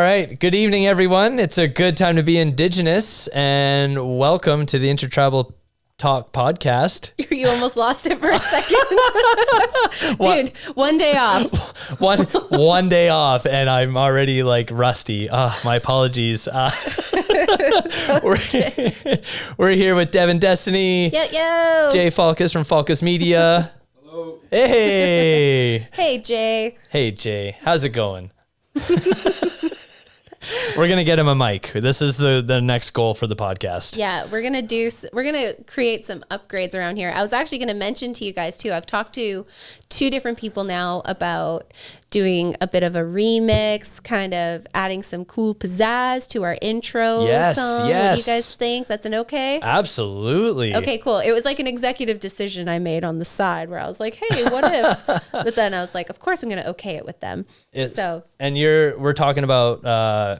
right. Good evening, everyone. It's a good time to be Indigenous, and welcome to the Intertribal Talk podcast. You almost lost it for a second. Dude, one day off. One day off, and I'm already like rusty. My apologies. We're here with Devin Destiny. Yo. Jay Falkus from Falkus Media. Hello. Hey. Hey, Jay. Hey, Jay. How's it going? We're going to get him a mic. This is the next goal for the podcast. Yeah, we're going to create some upgrades around here. I was actually going to mention to you guys too, I've talked to two different people now about doing a bit of a remix, kind of adding some cool pizzazz to our intro song. Yes. What do you guys think? That's an okay? Absolutely. Okay, cool. It was like an executive decision I made on the side where I was like, hey, what if? But then I was like, of course I'm going to okay it with them. And we're talking about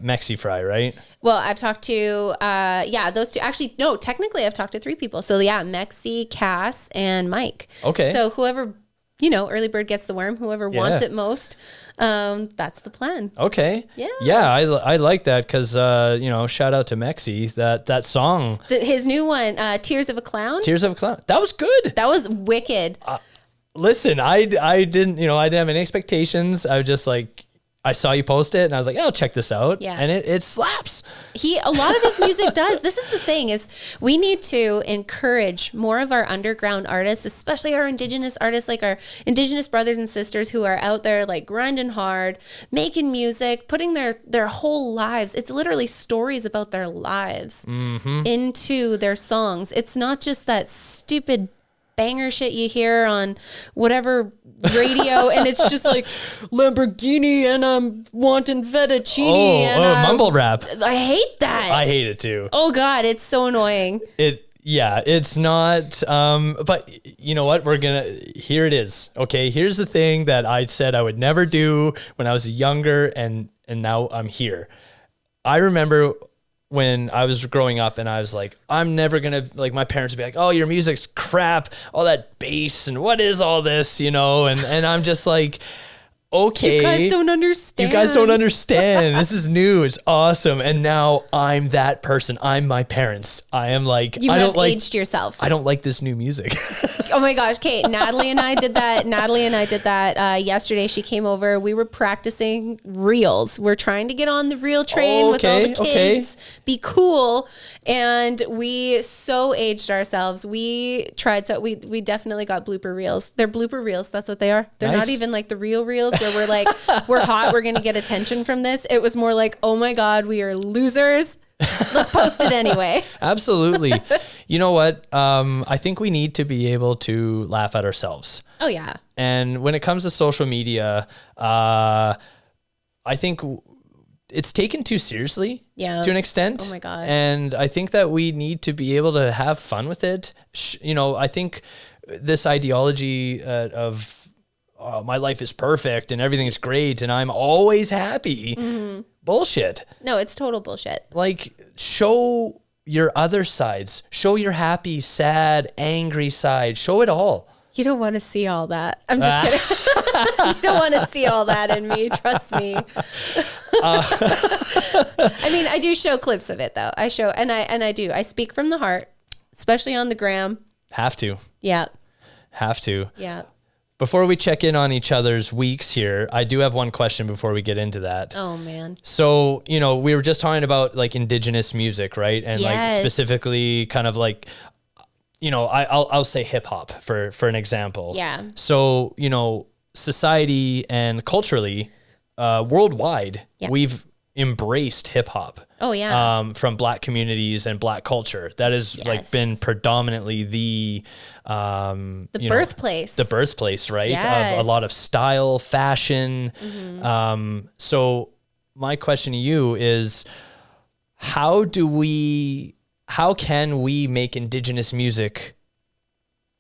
Mexi Fry, right? Well, I've talked to, those two. Actually, no, technically I've talked to three people. So yeah, Mexi, Cass, and Mike. Okay. So whoever, early bird gets the worm, whoever wants it most, that's the plan. Okay. Yeah. Yeah, I like that because, shout out to Mexi, that song. His new one, Tears of a Clown. Tears of a Clown. That was good. That was wicked. Listen, I didn't have any expectations. I was just like, I saw you post it and I was like, I'll check this out. Yeah. And it slaps. A lot of his music does. This is the thing is we need to encourage more of our underground artists, especially our Indigenous artists, like our Indigenous brothers and sisters who are out there like grinding hard, making music, putting their whole lives. It's literally stories about their lives into their songs. It's not just that stupid banger shit you hear on whatever radio and it's just like Lamborghini and I'm wanting fettuccine and mumble rap. I hate that. I hate it too. Oh God, it's so annoying. It's not, but you know what? Here it is. Okay. Here's the thing that I said I would never do when I was younger and now I'm here. I remember when I was growing up and I was like, I'm never going to, like, my parents would be like, oh, your music's crap, all that bass and what is all this, and I'm just like, okay. You guys don't understand. This is new. It's awesome. And now I'm that person. I'm my parents. I am like, You have aged yourself. I don't like this new music. Oh my gosh, Kate, Natalie and I did that yesterday. She came over. We were practicing reels. We're trying to get on the reel train with all the kids. Be cool. And we so aged ourselves. We tried. So we definitely got blooper reels. They're blooper reels. That's what they are. They're nice. Not even like the real reels where we're like, we're hot. We're going to get attention from this. It was more like, oh my God, we are losers. Let's post it anyway. Absolutely. You know what? I think we need to be able to laugh at ourselves. Oh yeah. And when it comes to social media, I think it's taken too seriously to an extent. Oh my God. And I think that we need to be able to have fun with it. I think this ideology of my life is perfect and everything is great and I'm always happy. Bullshit. No, it's total bullshit. Like, show your other sides. Show your happy, sad, angry side. Show it all. You don't want to see all that. I'm just kidding. You don't want to see all that in me. Trust me. I mean, I do show clips of it though. I do. I speak from the heart, especially on the gram. Have to. Yeah. Have to. Yeah. Before we check in on each other's weeks here, I do have one question before we get into that. Oh man. So, we were just talking about like Indigenous music, right? And like specifically kind of like, I'll say hip hop for an example. Yeah. So, society and culturally, worldwide, we've embraced hip hop. Oh yeah. From Black communities and Black culture. That has like been predominantly the birthplace. The birthplace, right? Yes. Of a lot of style, fashion. So my question to you is, how can we make Indigenous music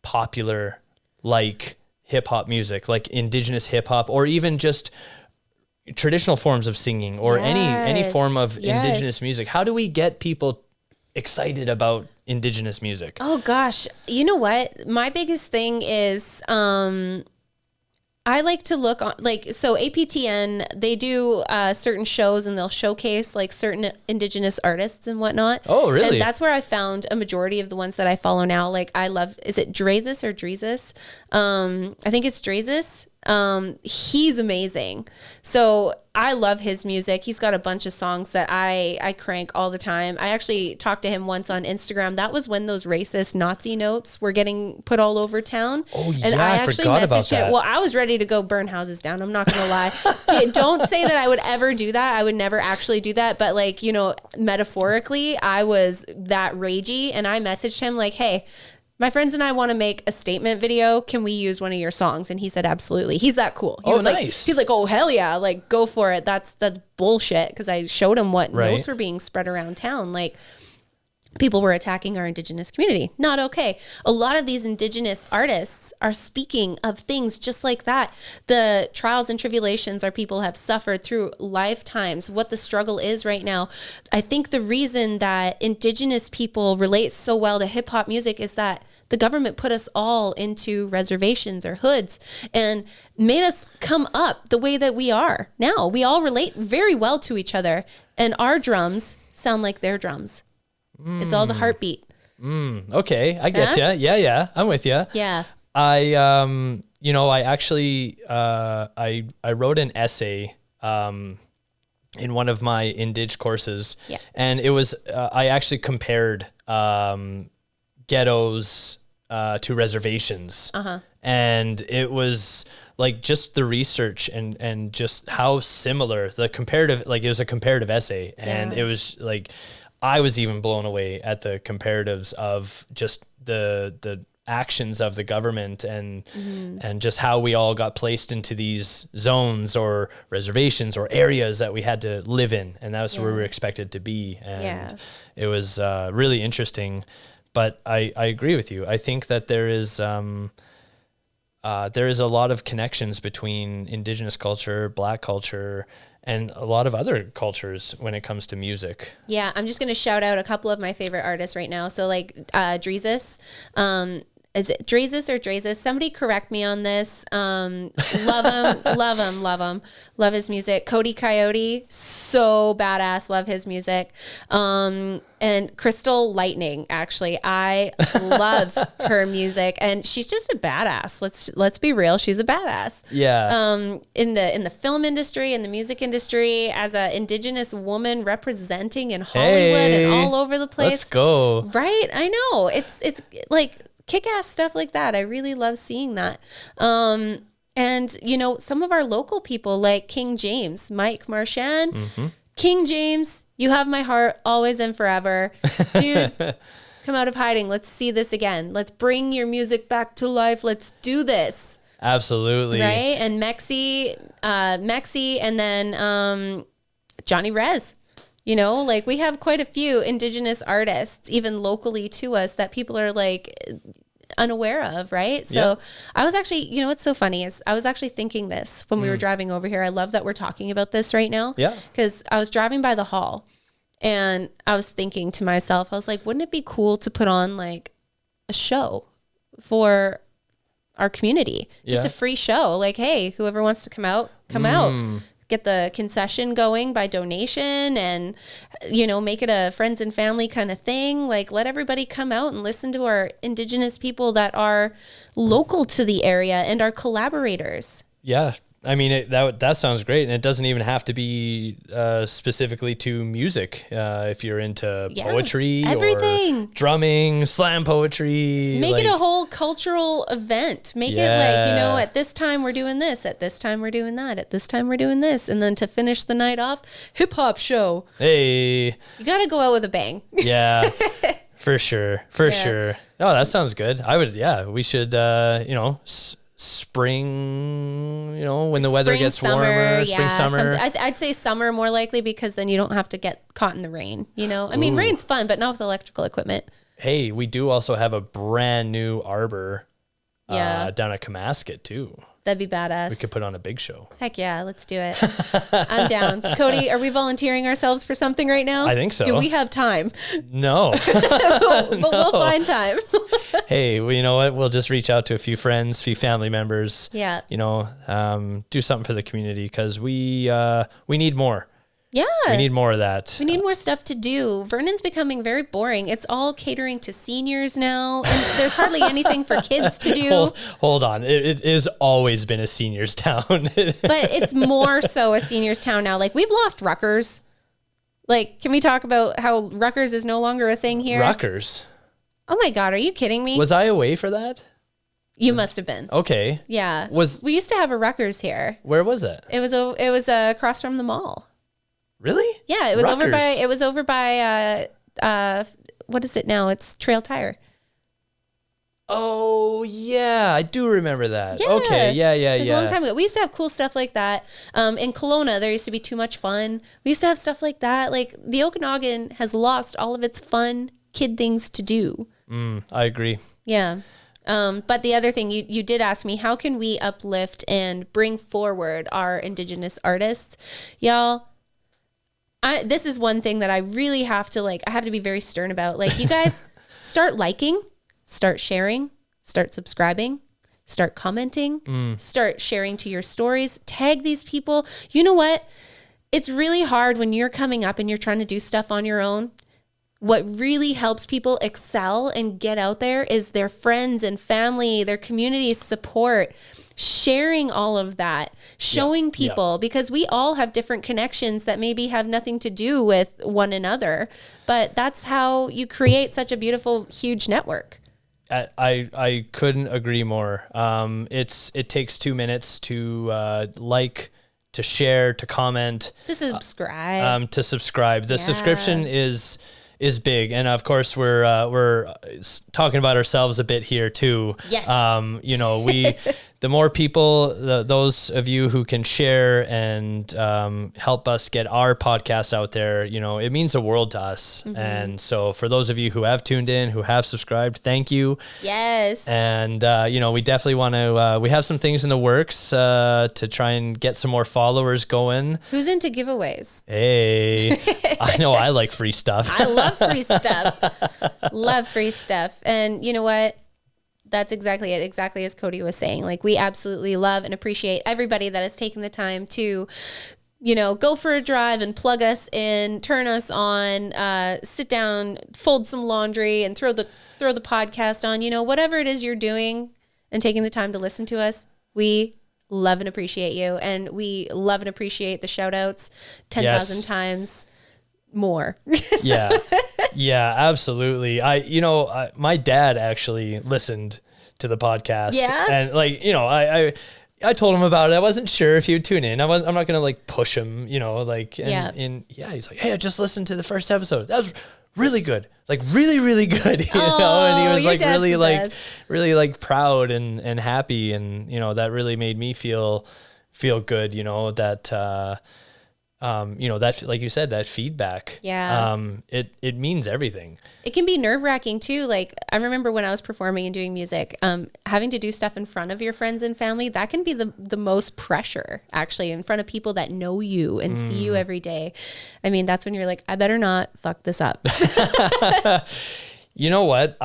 popular, like hip hop music, like Indigenous hip hop, or even just traditional forms of singing or any form of Indigenous music? How do we get people excited about Indigenous music? Oh gosh. You know what? My biggest thing is, I like to look on, like, so APTN, they do certain shows and they'll showcase like certain Indigenous artists and whatnot. Oh, really? And that's where I found a majority of the ones that I follow now. Like I love, is it Drezus or Drezus? I think it's Drezus. He's amazing. So I love his music. He's got a bunch of songs that I crank all the time. I actually talked to him once on Instagram. That was when those racist Nazi notes were getting put all over town. Oh, and yeah, I forgot about that. Well, I was ready to go burn houses down. I'm not going to lie. Don't say that I would ever do that. I would never actually do that. But like, you know, metaphorically, I was that ragey, and I messaged him like, hey, my friends and I want to make a statement video. Can we use one of your songs? And he said, absolutely. He's that cool. He was nice. Like, he's like, oh, hell yeah. Like, go for it. That's bullshit. Because I showed him what notes were being spread around town. Like, people were attacking our Indigenous community. Not okay. A lot of these Indigenous artists are speaking of things just like that. The trials and tribulations our people have suffered through lifetimes, what the struggle is right now. I think the reason that Indigenous people relate so well to hip hop music is that the government put us all into reservations or hoods and made us come up the way that we are now. We all relate very well to each other, and our drums sound like their drums. It's all the heartbeat. Okay, I get you. Yeah, I'm with you. Yeah. I actually I wrote an essay in one of my Indig courses, and it was I actually compared ghettos to reservations, and it was like just the research and just how similar the comparative, like it was a comparative essay, and it was like I was even blown away at the comparatives of just the actions of the government and just how we all got placed into these zones or reservations or areas that we had to live in, and that's where we were expected to be. And it was really interesting. But I agree with you. I think that there is a lot of connections between Indigenous culture, Black culture, and a lot of other cultures when it comes to music. Yeah, I'm just going to shout out a couple of my favorite artists right now. So like Drezus, is it Drezus or Drezus? Somebody correct me on this. Love him. Love his music. Cody Coyote, so badass. Love his music. And Crystal Lightning, actually, I love her music, and she's just a badass. Let's be real, she's a badass. Yeah. In the film industry, in the music industry, as an Indigenous woman representing in Hollywood and all over the place. Let's go. Right, I know. It's like kick-ass stuff like that. I really love seeing that. And you know, some of our local people like King James, Mike Marchand. King James, you have my heart always and forever. Dude, come out of hiding. Let's see this again. Let's bring your music back to life. Let's do this. Absolutely. Right? And Mexi, and then Johnny Rez. You know, like we have quite a few Indigenous artists, even locally to us, that people are like unaware of, right? So I was actually, you know what's so funny is I was actually thinking this when we were driving over here. I love that we're talking about this right now. Yeah. Because I was driving by the hall and I was thinking to myself, I was like, wouldn't it be cool to put on like a show for our community? Just a free show. Like, hey, whoever wants to come out, come out. Get the concession going by donation and, you know, make it a friends and family kind of thing. Like, let everybody come out and listen to our Indigenous people that are local to the area and our collaborators. Yeah. I mean, that sounds great. And it doesn't even have to be specifically to music. If you're into poetry, everything, or drumming, slam poetry. Make it a whole cultural event. Make it like, you know, at this time we're doing this, at this time we're doing that, at this time we're doing this. And then to finish the night off, hip hop show. Hey. You got to go out with a bang. Yeah. For sure. For sure. Oh, that sounds good. I would, we should, you know, spring, you know, when the weather gets warmer, spring, summer. I'd say summer more likely, because then you don't have to get caught in the rain, you know? I mean, rain's fun, but not with electrical equipment. Hey, we do also have a brand new arbor down at Kamasket too. That'd be badass. We could put on a big show. Heck yeah, let's do it. I'm down. Cody, are we volunteering ourselves for something right now? I think so. Do we have time? No. But we'll find time. hey, well, you know what? We'll just reach out to a few friends, few family members. Yeah. You know, do something for the community because we need more. Yeah. We need more of that. We need more stuff to do. Vernon's becoming very boring. It's all catering to seniors now, and there's hardly anything for kids to do. Hold on. It has always been a seniors town. But it's more so a seniors town now. Like, we've lost Rutgers. Like, can we talk about how Rutgers is no longer a thing here? Rutgers? Oh my God, are you kidding me? Was I away for that? You must have been. Okay. Yeah. We used to have a Rutgers here. Where was it? It was across from the mall. Really? Yeah, it was over by what is it now? It's Trail Tire. Oh yeah, I do remember that. Yeah. Okay, yeah. A long time ago. We used to have cool stuff like that. In Kelowna, there used to be Too Much Fun. We used to have stuff like that. Like, the Okanagan has lost all of its fun kid things to do. I agree. Yeah. But the other thing, you did ask me, how can we uplift and bring forward our Indigenous artists? Y'all, this is one thing that I really have to, I have to be very stern about. Like, you guys start liking, start sharing, start subscribing, start commenting, start sharing to your stories, tag these people. You know what? It's really hard when you're coming up and you're trying to do stuff on your own. What really helps people excel and get out there is their friends and family, their community support, sharing all of that, showing people, because we all have different connections that maybe have nothing to do with one another. But that's how you create such a beautiful, huge network. I couldn't agree more. It takes 2 minutes to to share, to comment, to subscribe. The subscription is big, and of course we're talking about ourselves a bit here too. Yes. You know, the more people, those of you who can share and help us get our podcast out there, you know, it means the world to us. Mm-hmm. And so for those of you who have tuned in, who have subscribed, thank you. Yes. And, you know, we definitely want to, we have some things in the works to try and get some more followers going. Who's into giveaways? Hey, I know I like free stuff. I love free stuff. Love free stuff. And you know what? That's exactly it. Exactly as Cody was saying. Like, we absolutely love and appreciate everybody that has taken the time to, you know, go for a drive and plug us in, turn us on, sit down, fold some laundry, and throw the podcast on. You know, whatever it is you're doing and taking the time to listen to us, we love and appreciate you, and we love and appreciate the shout outs 10,000 times more. Yeah, absolutely. My dad actually listened to the podcast. Yeah. And I told him about it. I wasn't sure if he would tune in. I'm not going to push him, you know, he's like, hey, I just listened to the first episode. That was really good. Like really, really good, you know? And he was really proud and happy. And, you know, that really made me feel good, you know, that, you know, that, like you said, that feedback, it means everything. It can be nerve-wracking too. Like, I remember when I was performing and doing music, having to do stuff in front of your friends and family, that can be the most pressure, actually, in front of people that know you and see you every day. I mean, that's when you're like, I better not fuck this up. You know what?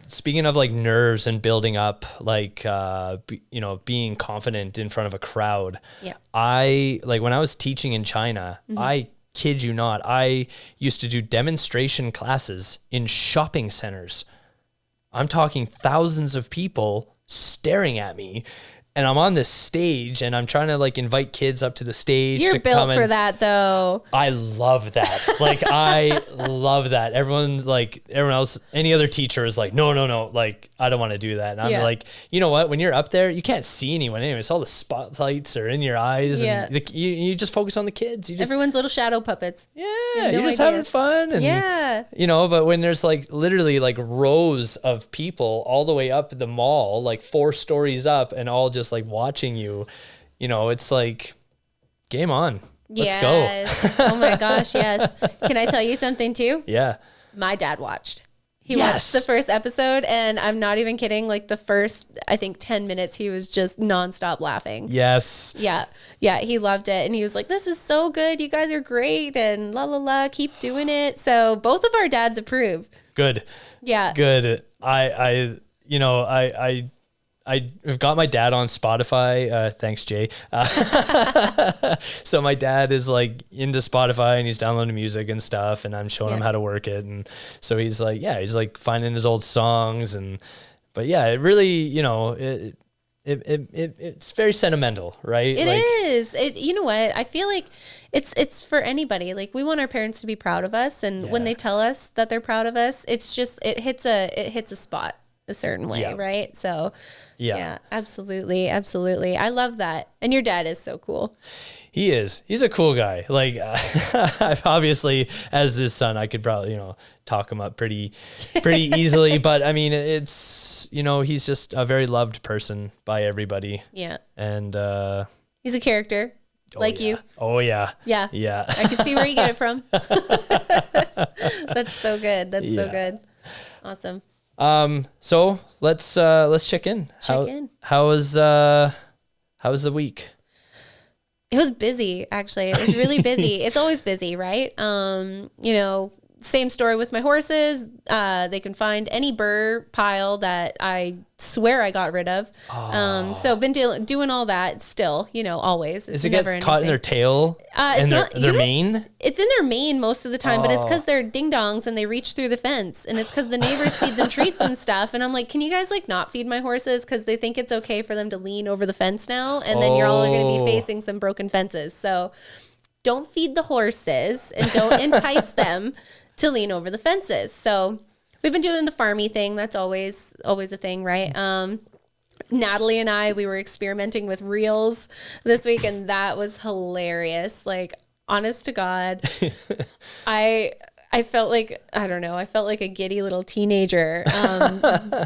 Speaking of nerves and building up, you know, being confident in front of a crowd. Yeah. When I was teaching in China, I kid you not, I used to do demonstration classes in shopping centers. I'm talking thousands of people staring at me. And I'm on this stage and I'm trying to invite kids up to the stage. You're built for that though. I love that. I love that. Everyone else, any other teacher is like, no. I don't want to do that. And I'm like, you know what? When you're up there, you can't see anyone anyways. All the spotlights are in your eyes and you just focus on the kids. Everyone's little shadow puppets. Yeah. You're just having fun. And, you know, but when there's literally rows of people all the way up the mall, 4 stories up and all just watching you, you know, it's game on. Let's go. Oh my gosh, yes. Can I tell you something too? Yeah. My dad watched. He watched the first episode, and I'm not even kidding. The first, I think, 10 minutes, he was just nonstop laughing. Yes. Yeah. Yeah. He loved it. And he was like, this is so good. You guys are great. And la, la, la, keep doing it. So both of our dads approve. Good. Yeah. Good. I've got my dad on Spotify. Thanks, Jay. So my dad is like into Spotify and he's downloading music and stuff, and I'm showing him how to work it. And so he's like finding his old songs, but it really, it's very sentimental, right? It is. You know what? I feel like it's for anybody. Like, we want our parents to be proud of us, and when they tell us that they're proud of us, it's just it hits a spot a certain way, right? So yeah, absolutely. I love that. And your dad is so cool. He is. He's a cool guy. Like, obviously, as his son, I could probably, talk him up pretty easily. But I mean, it's, he's just a very loved person by everybody. Yeah. And he's a character, you. Oh yeah. Yeah. Yeah. I can see where you get it from. That's so good. That's so good. Awesome. So let's check in. How was the week? It was busy, actually. It was really busy. It's always busy, right? Same story with my horses. They can find any burr pile that I swear I got rid of. So been doing all that still, always. Is it get caught in their tail and their mane? It's in their mane most of the time, but it's because they're ding-dongs and they reach through the fence, and it's because the neighbors feed them treats and stuff. And I'm like, can you guys not feed my horses? Because they think it's okay for them to lean over the fence now, and then you're all going to be facing some broken fences. So don't feed the horses and don't entice them to lean over the fences. So we've been doing the farmy thing. That's always a thing, right? Natalie and we were experimenting with reels this week, and that was hilarious. Like, honest to God, I felt like, I don't know, I felt like a giddy little teenager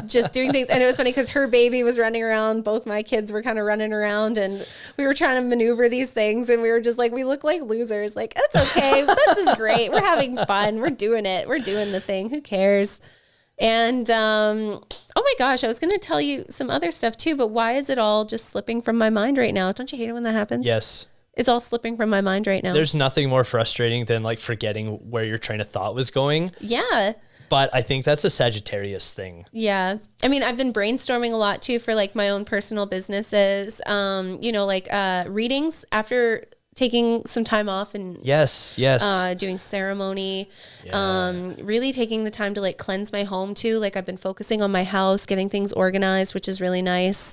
just doing things. And it was funny because her baby was running around. Both my kids were kind of running around, and we were trying to maneuver these things. And we were just like, we look like losers. Like, it's okay. This is great. We're having fun. We're doing it. We're doing the thing. Who cares? And, oh my gosh, I was going to tell you some other stuff too, but why is it all just slipping from my mind right now? Don't you hate it when that happens? Yes. It's all slipping from my mind right now. There's nothing more frustrating than like forgetting where your train of thought was going. Yeah. But I think that's a Sagittarius thing. Yeah. I mean, I've been brainstorming a lot too for like my own personal businesses, readings after taking some time off and doing ceremony, really taking the time to like cleanse my home too. Like, I've been focusing on my house, getting things organized, which is really nice.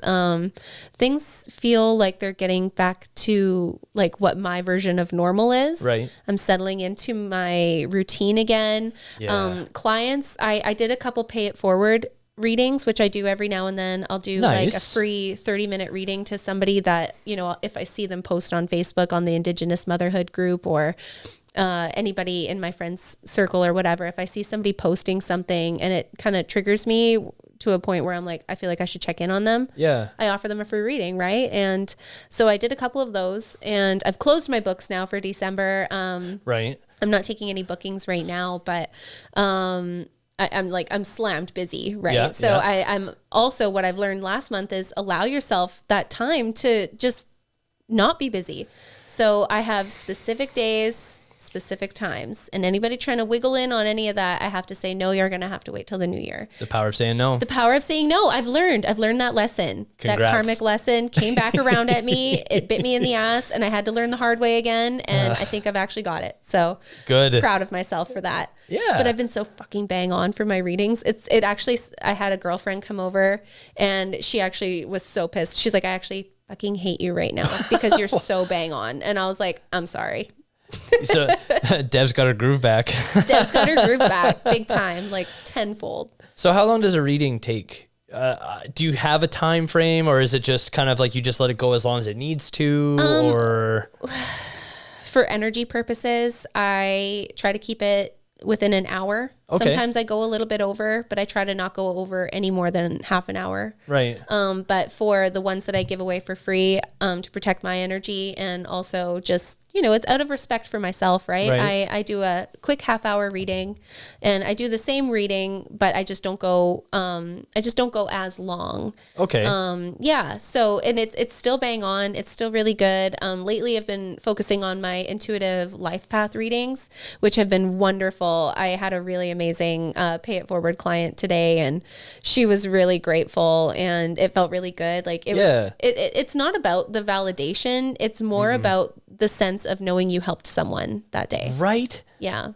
Things feel like they're getting back to like what my version of normal is. Right. I'm settling into my routine again. Yeah. Clients, I did a couple pay it forward readings, which I do every now and then. I'll do like a free 30-minute reading to somebody that, if I see them post on Facebook on the Indigenous motherhood group, or anybody in my friends circle or whatever, if I see somebody posting something and it kind of triggers me to a point where I'm like, I feel like I should check in on them. Yeah. I offer them a free reading. Right. And so I did a couple of those, and I've closed my books now for December. Right. I'm not taking any bookings right now, but, I'm slammed busy, right? Yeah, so yeah. I'm also, what I've learned last month is allow yourself that time to just not be busy. So I have specific days, specific times, and anybody trying to wiggle in on any of that, I have to say, no, you're going to have to wait till the new year. The power of saying no. The power of saying no. I've learned that lesson. Congrats. That karmic lesson came back around at me. It bit me in the ass, and I had to learn the hard way again. And I think I've actually got it. So good. Proud of myself for that. Yeah. But I've been so fucking bang on for my readings. I had a girlfriend come over, and she actually was so pissed. She's like, I actually fucking hate you right now because you're so bang on. And I was like, I'm sorry. So Dev's got her groove back. Dev's got her groove back big time, like tenfold. So how long does a reading take? Do you have a time frame, or is it just kind of like you just let it go as long as it needs to? Or for energy purposes, I try to keep it within an hour. Okay. Sometimes I go a little bit over, but I try to not go over any more than half an hour. Right. But for the ones that I give away for free, to protect my energy, and also just, it's out of respect for myself, right? I do a quick half-hour reading, and I do the same reading, but I just don't go as long. Okay. Yeah. So, and it's still bang on. It's still really good. Lately I've been focusing on my intuitive life path readings, which have been wonderful. I had a really amazing amazing Pay It Forward client today, and she was really grateful, and it felt really good. Like it's not about the validation. It's more about the sense of knowing you helped someone that day. Right? Yeah.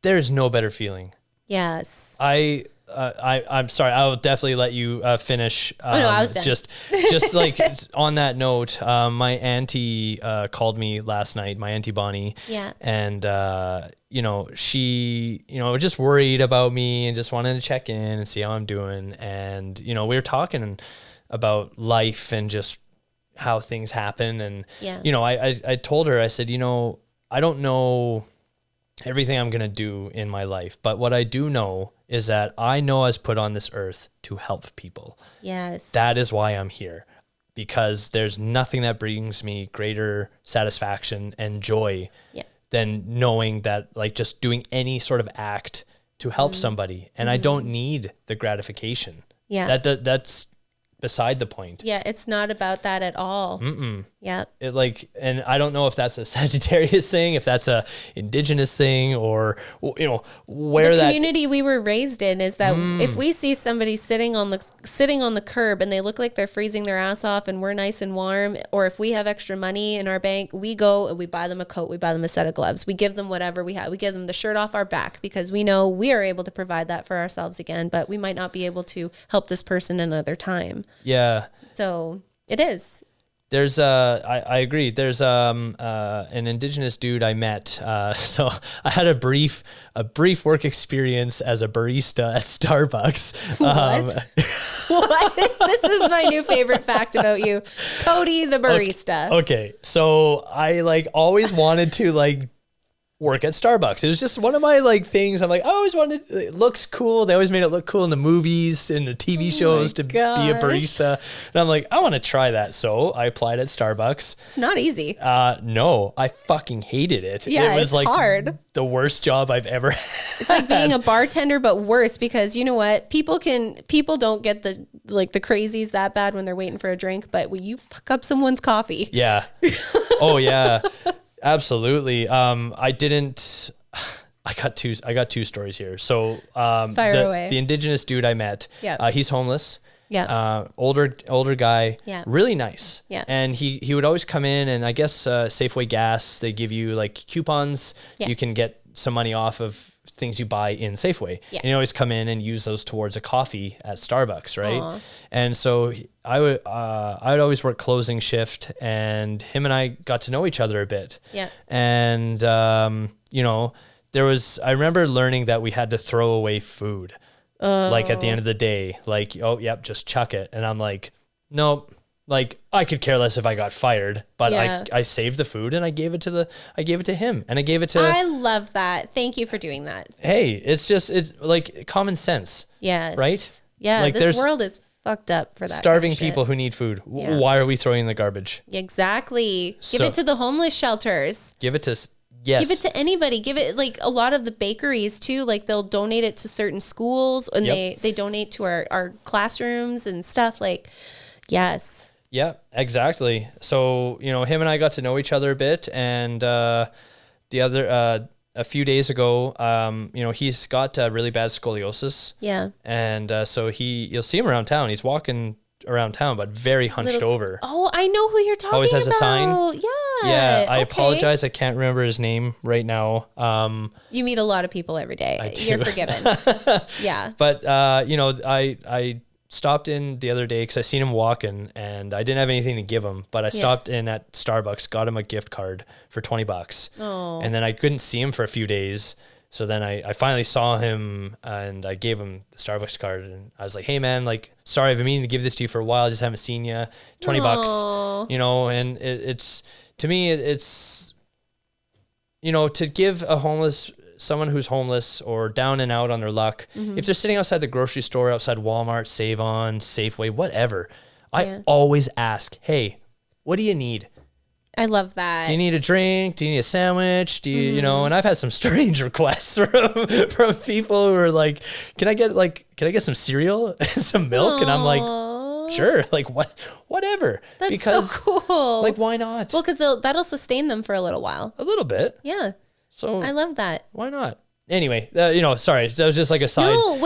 There's no better feeling. Yes. I'm sorry. I will definitely let you finish. No, I was done. Just like on that note, my auntie called me last night. My auntie Bonnie. Yeah. And she was just worried about me and just wanted to check in and see how I'm doing. And we were talking about life and just how things happen. And I told her, I said, I don't know everything I'm going to do in my life, but what I do know is that I know I was put on this earth to help people. Yes. That is why I'm here, because there's nothing that brings me greater satisfaction and joy than knowing that, like, just doing any sort of act to help somebody. And I don't need the gratification. Yeah. That's beside the point. Yeah, it's not about that at all. Yeah. And I don't know if that's a Sagittarius thing, if that's a Indigenous thing, or where the that community we were raised in is that if we see somebody sitting on the curb and they look like they're freezing their ass off and we're nice and warm, or if we have extra money in our bank, we go and we buy them a coat, we buy them a set of gloves, we give them whatever we have, we give them the shirt off our back, because we know we are able to provide that for ourselves again, but we might not be able to help this person another time. Yeah. So it is. There's I agree. There's an Indigenous dude I met. So I had a brief work experience as a barista at Starbucks. What? What? This is my new favorite fact about you, Cody the barista. Okay. So I always wanted to work at Starbucks. It was just one of my things. I'm I always wanted, it looks cool. They always made it look cool in the movies and the TV shows to be a barista. And I'm I want to try that. So I applied at Starbucks. It's not easy. No, I fucking hated it. Yeah, it was it's hard. The worst job I've ever had. It's like being a bartender, but worse, because you know what? People don't get the crazies that bad when they're waiting for a drink, but when you fuck up someone's coffee. Yeah. Oh yeah. Absolutely. I got two stories here. So, Fire away. The Indigenous dude I met, he's homeless. Yeah. Older guy. Yeah. Really nice. Yeah. And he would always come in, and I guess, Safeway gas, they give you coupons. Yeah. You can get some money off of things you buy in Safeway. Yeah. And you always come in and use those towards a coffee at Starbucks. Right. Aww. And so I would always work closing shift, and him and I got to know each other a bit. Yeah. And, I remember learning that we had to throw away food, at the end of the day, just chuck it. And I'm nope. I could care less if I got fired, but I saved the food and I gave it to him, and I gave it to. I love that. Thank you for doing that. Hey, it's common sense. Yes. Right? Yeah. This world is fucked up for that. Starving kind of people shit. who need food. Yeah. Why are we throwing in the garbage? Exactly. Give it to the homeless shelters. Give it to, yes. Give it to anybody. Give it a lot of the bakeries too. They'll donate it to certain schools, and they donate to our classrooms and stuff. Yes. Yeah, exactly. So, him and I got to know each other a bit, and a few days ago, he's got really bad scoliosis. Yeah. And so you'll see him around town. He's walking around town, but very hunched over. Oh, I know who you're talking about. Always has a sign. Yeah. Yeah, I apologize. I can't remember his name right now. You meet a lot of people every day. I do. You're forgiven. Yeah. But, I stopped in the other day because I seen him walking, and I didn't have anything to give him, but I stopped in at Starbucks, got him a gift card for $20. Oh. And then I couldn't see him for a few days. So then I finally saw him, and I gave him the Starbucks card, and I was like, hey man, sorry, I've been meaning to give this to you for a while. I just haven't seen you. $20, and it's, to me, it's, to give someone who's homeless or down and out on their luck, if they're sitting outside the grocery store, outside Walmart, Save-On, Safeway, whatever, I always ask, hey, what do you need? I love that. Do you need a drink? Do you need a sandwich? Do you, and I've had some strange requests from people who are can I get some cereal and some milk? Aww. And I'm sure, whatever. That's because, so cool. Why not? Well, because that'll sustain them for a little while. A little bit. Yeah. So I love that. Why not? anyway, sorry, that was just like a side. No,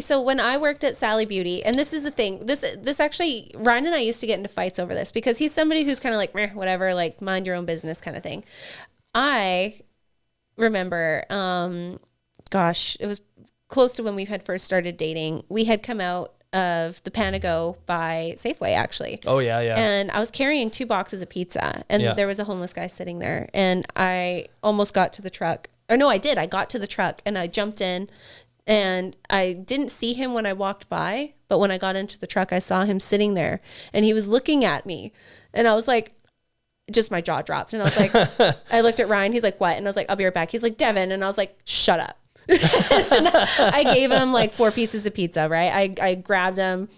so when I worked at Sally Beauty, and this is the thing, this actually, Ryan and I used to get into fights over this because he's somebody who's kind of like, meh, whatever, like mind your own business kind of thing. I remember, it was close to when we had first started dating. We had come out of the Panago by Safeway, actually. Oh, yeah. And I was carrying 2 boxes of pizza, and there was a homeless guy sitting there, and I almost got to the truck. Or no, I did. I got to the truck, and I jumped in, and I didn't see him when I walked by, but when I got into the truck, I saw him sitting there, and he was looking at me, and I was like, just my jaw dropped, and I was like, I looked at Ryan, he's like, what? And I was like, I'll be right back. He's like, Devin, and I was like, shut up. I gave him like 4 pieces of pizza, right? I grabbed them,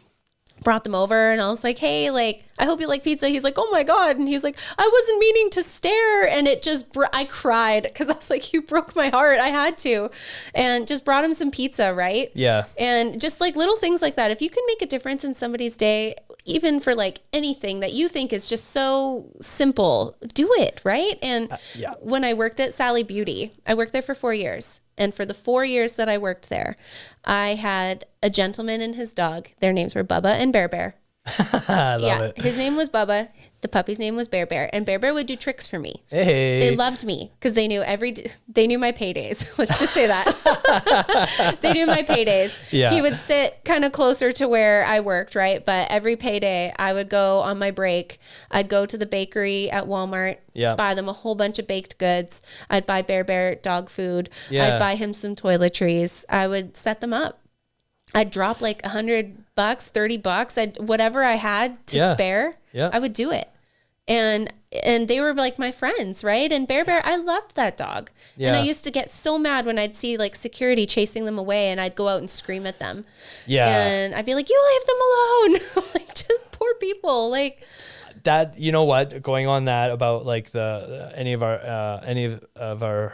brought them over, and I was like, hey, like, I hope you like pizza. He's like, oh my God. And he's like, I wasn't meaning to stare. And it just, I cried because I was like, you broke my heart. I had to. And just brought him some pizza, right? Yeah. And just like little things like that. If you can make a difference in somebody's day, even for like anything that you think is just so simple, do it, right? And when I worked at Sally Beauty, I worked there for 4 years. And for the 4 years that I worked there, I had a gentleman and his dog. Their names were Bubba and Bear Bear. I love it. His name was Bubba. The puppy's name was Bear Bear. And Bear Bear would do tricks for me. Hey. They loved me because they knew they knew my paydays. Let's just say that. They knew my paydays. Yeah. He would sit kind of closer to where I worked, right? But every payday, I would go on my break. I'd go to the bakery at Walmart, buy them a whole bunch of baked goods. I'd buy Bear Bear dog food. I'd buy him some toiletries. I would set them up. I'd drop like $100, $30, whatever I had to spare. Yeah. I would do it. And they were like my friends, right? And Bear Bear, I loved that dog. Yeah. And I used to get so mad when I'd see like security chasing them away, and I'd go out and scream at them. Yeah. And I'd be like, you leave them alone. Like, just poor people. Like that, you know what, going on that about like any of the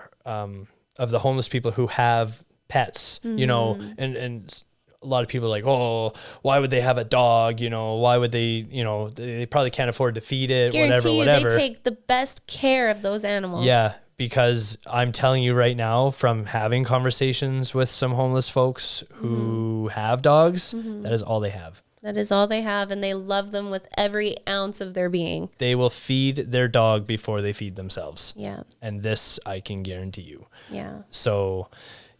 homeless people who have pets, you know, and a lot of people are like, oh, why would they have a dog? You know, why would they, you know, they probably can't afford to feed it, Guarantee whatever. They take the best care of those animals. Yeah, because I'm telling you right now, from having conversations with some homeless folks who have dogs, that is all they have. That is all they have, and they love them with every ounce of their being. They will feed their dog before they feed themselves. Yeah. And this I can guarantee you. Yeah. So,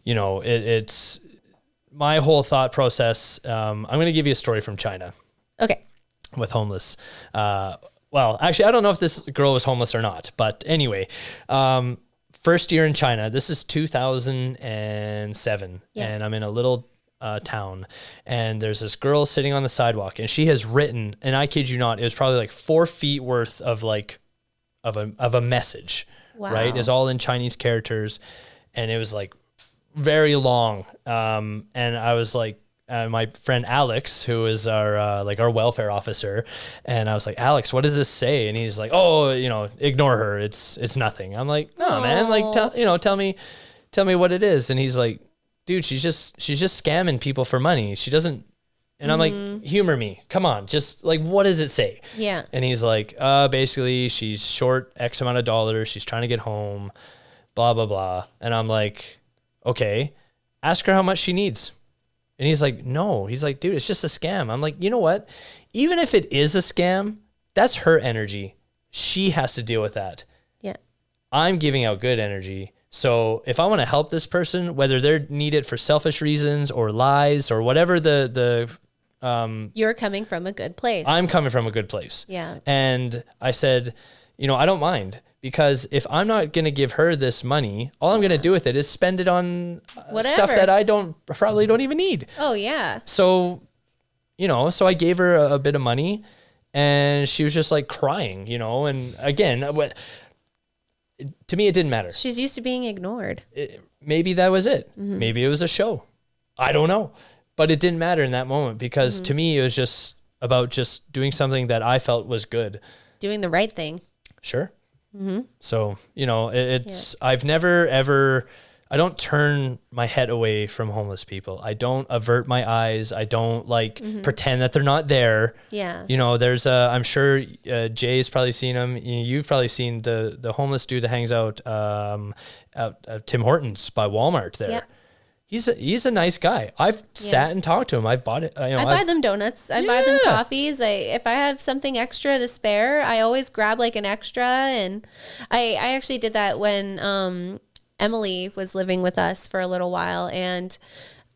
you know, it's my whole thought process. I'm going to give you a story from China. Okay. With homeless. Well, actually, I don't know if this girl was homeless or not, but anyway, first year in China, this is 2007, and I'm in a little town, and there's this girl sitting on the sidewalk, and she has written, and I kid you not, it was probably like 4 feet worth of like, of a message, right? It's all in Chinese characters, and it was like very long. And I was like, my friend Alex, who is our welfare officer, and I was like, Alex, what does this say? And he's like, oh, you know, ignore her. It's nothing. I'm like, no, man, like, tell me what it is. And he's like, dude, she's just scamming people for money. She doesn't. And I'm like, humor me. Come on. Just like, what does it say? Yeah. And he's like, basically she's short X amount of dollars. She's trying to get home, blah, blah, blah. And I'm like, okay, ask her how much she needs. And he's like, no. He's like, dude, it's just a scam. I'm like, you know what? Even if it is a scam, that's her energy. She has to deal with that. Yeah. I'm giving out good energy. So if I want to help this person, whether they need it for selfish reasons or lies or whatever you're coming from a good place. I'm coming from a good place. Yeah. And I said, you know, I don't mind. Because if I'm not going to give her this money, all I'm going to do with it is spend it on stuff that I probably don't even need. Oh, yeah. So, you know, I gave her a bit of money, and she was just like crying, you know. And again, to me, it didn't matter. She's used to being ignored. Maybe that was it. Mm-hmm. Maybe it was a show. I don't know. But it didn't matter in that moment because to me, it was just about just doing something that I felt was good. Doing the right thing. Sure. Mm-hmm. So, you know, I've never ever I don't turn my head away from homeless people. I don't avert my eyes. I don't like pretend that they're not there. Yeah. You know, there's I'm sure Jay's probably seen him. You've probably seen the homeless dude that hangs out at Tim Hortons by Walmart there. Yep. He's a nice guy. I've sat and talked to him. I've bought it. I buy them donuts. I buy them coffees. If I have something extra to spare, I always grab like an extra. And I actually did that when Emily was living with us for a little while, and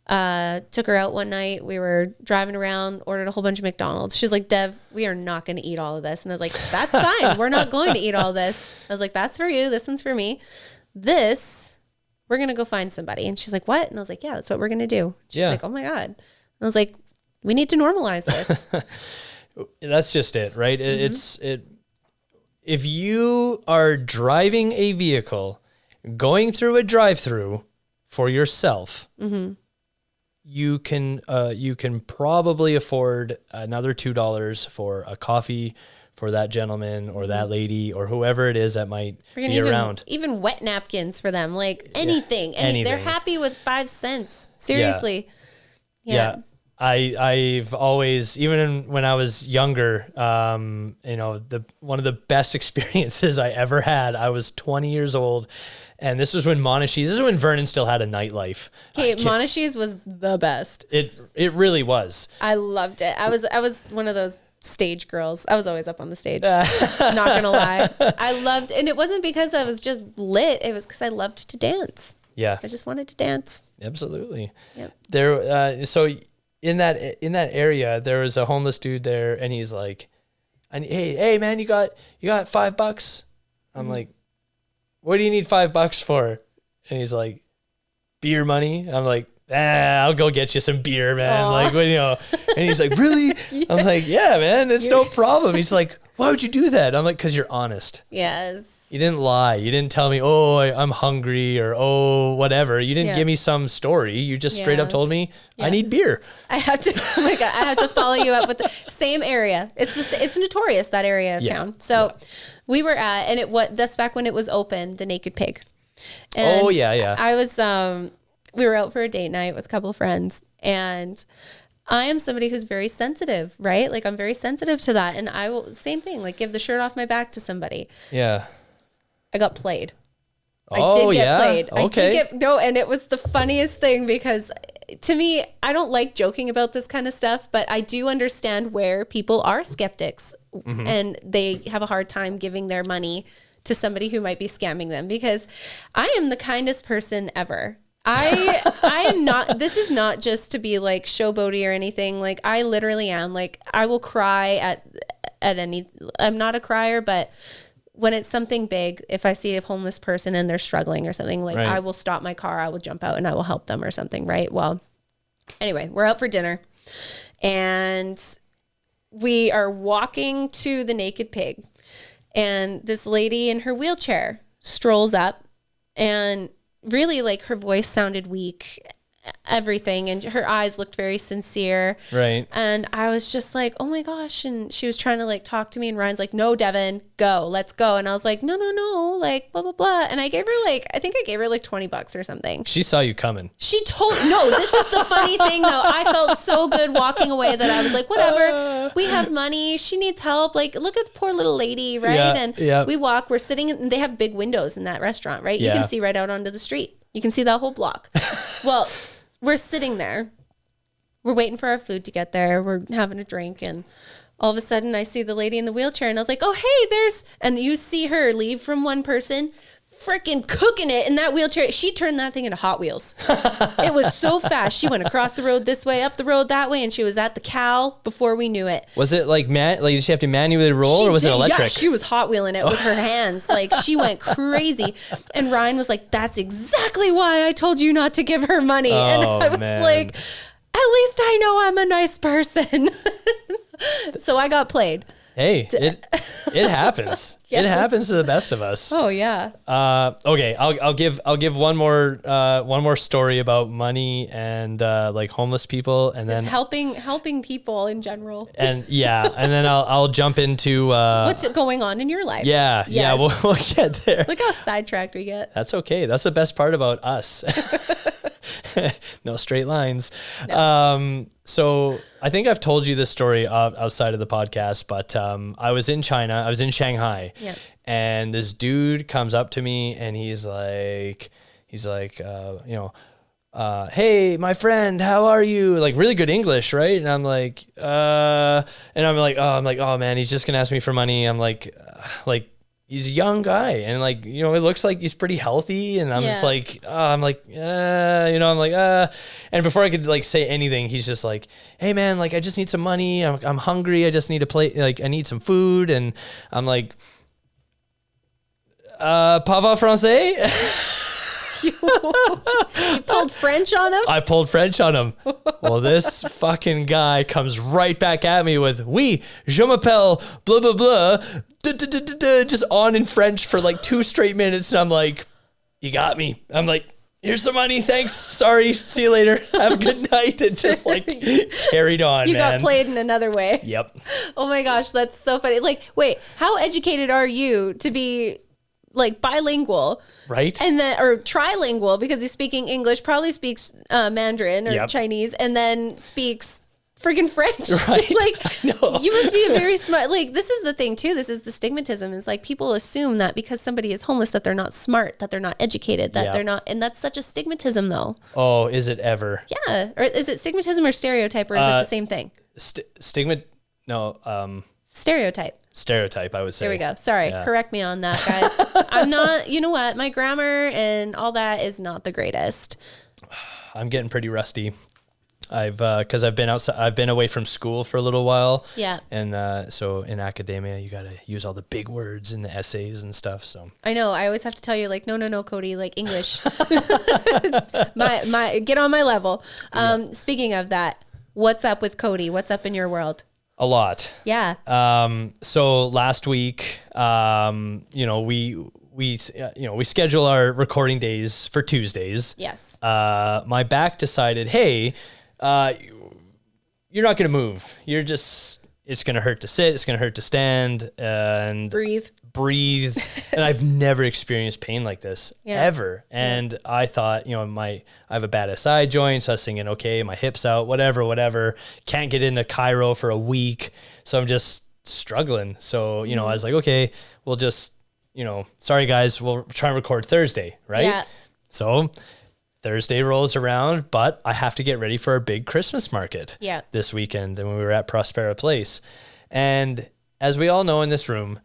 took her out one night. We were driving around, ordered a whole bunch of McDonald's. She's like, Dev, we are not going to eat all of this. And I was like, that's fine. We're not going to eat all this. I was like, that's for you. This one's for me. We're going to go find somebody. And she's like, what? And I was like, yeah, that's what we're going to do. She's like, oh my God. And I was like, we need to normalize this. That's just it, right? If you are driving a vehicle, going through a drive-through for yourself, you can probably afford another $2 for a coffee for that gentleman or that lady or whoever it is that might be around. Even wet napkins for them, like anything. Anything. They're happy with 5 cents. Seriously. Yeah. I've always, even when I was younger, one of the best experiences I ever had, I was 20 years old. And this was when Vernon still had a nightlife. Okay, Monashees was the best. It really was. I loved it. I was one of those stage girls. I was always up on the stage. Not gonna lie. I loved, and it wasn't because I was just lit. It was because I loved to dance. Yeah. I just wanted to dance. Absolutely. Yep. There. So in that area, there was a homeless dude there, and he's like, "Hey, man, you got $5?" I'm like, "What do you need $5 for?" And he's like, "Beer money." I'm like, I'll go get you some beer, man. Aww. Like, and he's like, "Really?" Yeah. I'm like, "Yeah, man, it's no problem." He's like, "Why would you do that?" I'm like, "'Cause you're honest." Yes. You didn't lie. You didn't tell me, "Oh, I'm hungry," or "Oh, whatever." You didn't give me some story. You just straight up told me, "I need beer." I have to. Oh my God! I have to follow you up with the same area. It's notorious, that area of town. So we were at, and that's back when it was open, the Naked Pig. And I was we were out for a date night with a couple of friends, and I am somebody who's very sensitive, right? Like, I'm very sensitive to that. And I will, same thing, like give the shirt off my back to somebody. Yeah. I got played. I did get played. Okay. And it was the funniest thing, because to me, I don't like joking about this kind of stuff, but I do understand where people are skeptics and they have a hard time giving their money to somebody who might be scamming them, because I am the kindest person ever. I am not, this is not just to be like showboaty or anything. Like, I literally am. Like, I will cry at any, I'm not a crier, but when it's something big, if I see a homeless person and they're struggling or something, like I will stop my car, I will jump out and I will help them or something. Right. Well, anyway, we're out for dinner and we are walking to the Naked Pig, and this lady in her wheelchair strolls up, and really, like, her voice sounded weak, everything, and her eyes looked very sincere. Right. And I was just like, oh my gosh. And she was trying to like talk to me, and Ryan's like, "No, Devin, go, let's go." And I was like, no, like blah, blah, blah. And I gave her I think I gave her like $20 or something. She saw you coming. This is the funny thing though. I felt so good walking away that I was like, whatever, we have money. She needs help. Like, look at the poor little lady. Right. Yeah, and we walk, we're sitting and they have big windows in that restaurant, right? Yeah. You can see right out onto the street. You can see that whole block. Well, we're sitting there. We're waiting for our food to get there. We're having a drink. And all of a sudden, I see the lady in the wheelchair. And I was like, oh, hey, and you see her leave from one person, freaking cooking it in that wheelchair. She turned that thing into Hot Wheels. It was so fast. She went across the road this way, up the road that way, and she was at the cow before we knew it. Was it like did she have to manually roll, or was it electric? Yeah, she was Hot Wheeling it with her hands. Like, she went crazy. And Ryan was like, "That's exactly why I told you not to give her money." And I was like, at least I know I'm a nice person. So I got played. Hey, it happens. Yes. It happens to the best of us. Oh yeah. Okay, I'll give one more story about money and like homeless people, and Just then helping people in general. and then I'll jump into What's going on in your life? yeah, Yes. we'll get there. Look how sidetracked we get. That's okay. That's the best part about us. No straight lines. So I think I've told you this story outside of the podcast, but I was in China. I was in Shanghai, Yeah. and this dude comes up to me, and he's like, hey, my friend, how are you? Like really good English, right? And I'm like, oh man, he's just gonna ask me for money. I'm like. He's a young guy, and like, it looks like he's pretty healthy, and I'm just like, and before I could like say anything, he's just like, hey man, like I just need some money. I'm hungry. I just need a plate. Like I need some food. And I'm like, parlez français? You pulled French on him? I pulled French on him. Well, this fucking guy comes right back at me with, oui, je m'appelle, blah, blah, blah, just on in French for like 2 straight minutes. And I'm like, you got me. I'm like, here's some money. Thanks. Sorry. See you later. Have a good night. And just like carried on, You man. got played in another way. Yep. Oh my gosh, that's so funny. Like, wait, how educated are you to be like bilingual? Right. And then, or trilingual, because he's speaking English, probably speaks Mandarin or Chinese, and then speaks freaking French. Right. Like, I know. you must be a very smart, like, this is the thing too. This is the stigmatism, is like people assume that because somebody is homeless, that they're not smart, that they're not educated, that they're not, and that's such a stigmatism though. Oh, is it ever? Yeah. Or is it stigmatism or stereotype, or is it the same thing? Stereotype, I would say. There we go. Sorry. Yeah. Correct me on that, guys. I'm not, you know what? My grammar and all that is not the greatest. I'm getting pretty rusty. Cause I've been outside, I've been away from school for a little while. Yeah. And, so in academia, you got to use all the big words in the essays and stuff. So I know. I always have to tell you, like, no, Cody, like English. my get on my level. Speaking of that, what's up with Cody? What's up in your world? a lot. Yeah. So last week, we schedule our recording days for Tuesdays. Yes. My back decided, hey, you're not going to move. It's going to hurt to sit. It's going to hurt to stand and breathe. And I've never experienced pain like this ever. And I thought, I have a bad SI joint. So I was thinking, okay, my hip's out, whatever. Can't get into chiro for a week. So I'm just struggling. So, I was like, okay, we'll just, sorry guys, we'll try and record Thursday. Right. Yeah. So Thursday rolls around, but I have to get ready for our big Christmas market this weekend. And we were at Prospera Place. And as we all know in this room,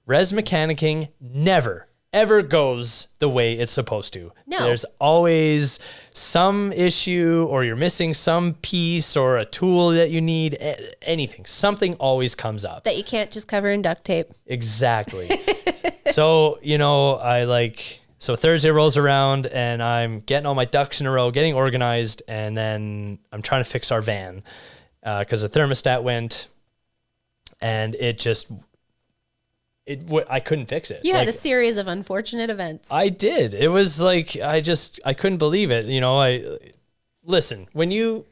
res mechanicing never, ever goes the way it's supposed to. No. There's always some issue, or you're missing some piece or a tool that you need, anything. Something always comes up. That you can't just cover in duct tape. Exactly. So, so Thursday rolls around and I'm getting all my ducks in a row, getting organized, and then I'm trying to fix our van because the thermostat went and I couldn't fix it. You had a series of unfortunate events. I did. It was like, I couldn't believe it. Listen, when you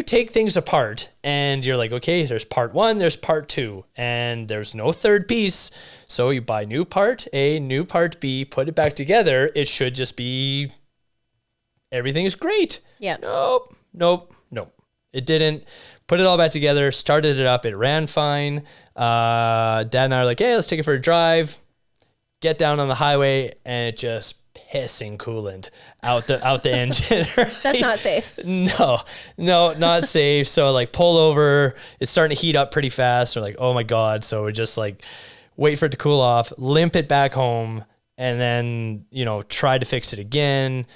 take things apart and you're like, okay, there's part 1, there's part 2, and there's no third piece. So you buy new part A, new part B, put it back together. It should just be, everything is great. Yeah. Nope. It didn't. Put it all back together, started it up. It ran fine. Dad and I are like, hey, let's take it for a drive. Get down on the highway, and it just pissing coolant out the engine. Right? That's not safe. No, not safe. So pull over. It's starting to heat up pretty fast. We're like, oh my God. So we're just wait for it to cool off, limp it back home, and then, try to fix it again.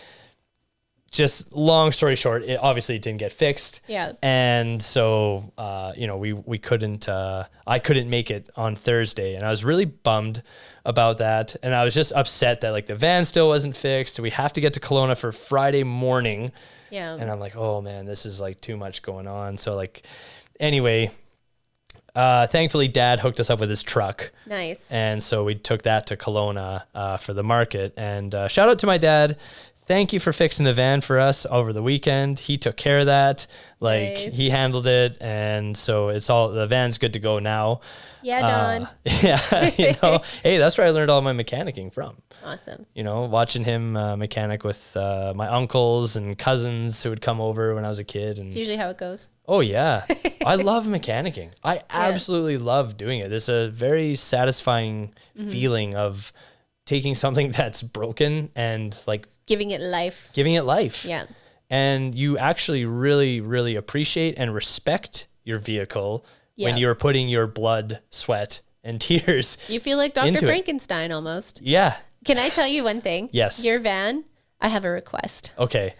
Just long story short, it obviously didn't get fixed. Yeah. And so, we couldn't, I couldn't make it on Thursday, and I was really bummed about that. And I was just upset that the van still wasn't fixed. We have to get to Kelowna for Friday morning. Yeah. And I'm like, oh man, this is too much going on. So anyway, thankfully Dad hooked us up with his truck. Nice. And so we took that to Kelowna for the market. And shout out to my dad. Thank you for fixing the van for us over the weekend. He took care of that. Like Nice. he handled it. And so the van's good to go now. Yeah, Don. Yeah. Hey, that's where I learned all my mechanicking from. Awesome. Watching him mechanic with my uncles and cousins who would come over when I was a kid. And It's usually how it goes. oh yeah, I love mechanicking. I absolutely love doing it. It's a very satisfying feeling of taking something that's broken and like Giving it life. giving it life. Yeah. And you actually really, really appreciate and respect your vehicle when Yeah. you're putting your blood, sweat, and tears. You feel like Dr. Into it. Frankenstein almost. Yeah. Can I tell you one thing? Yes. Your van, I have a request. Okay.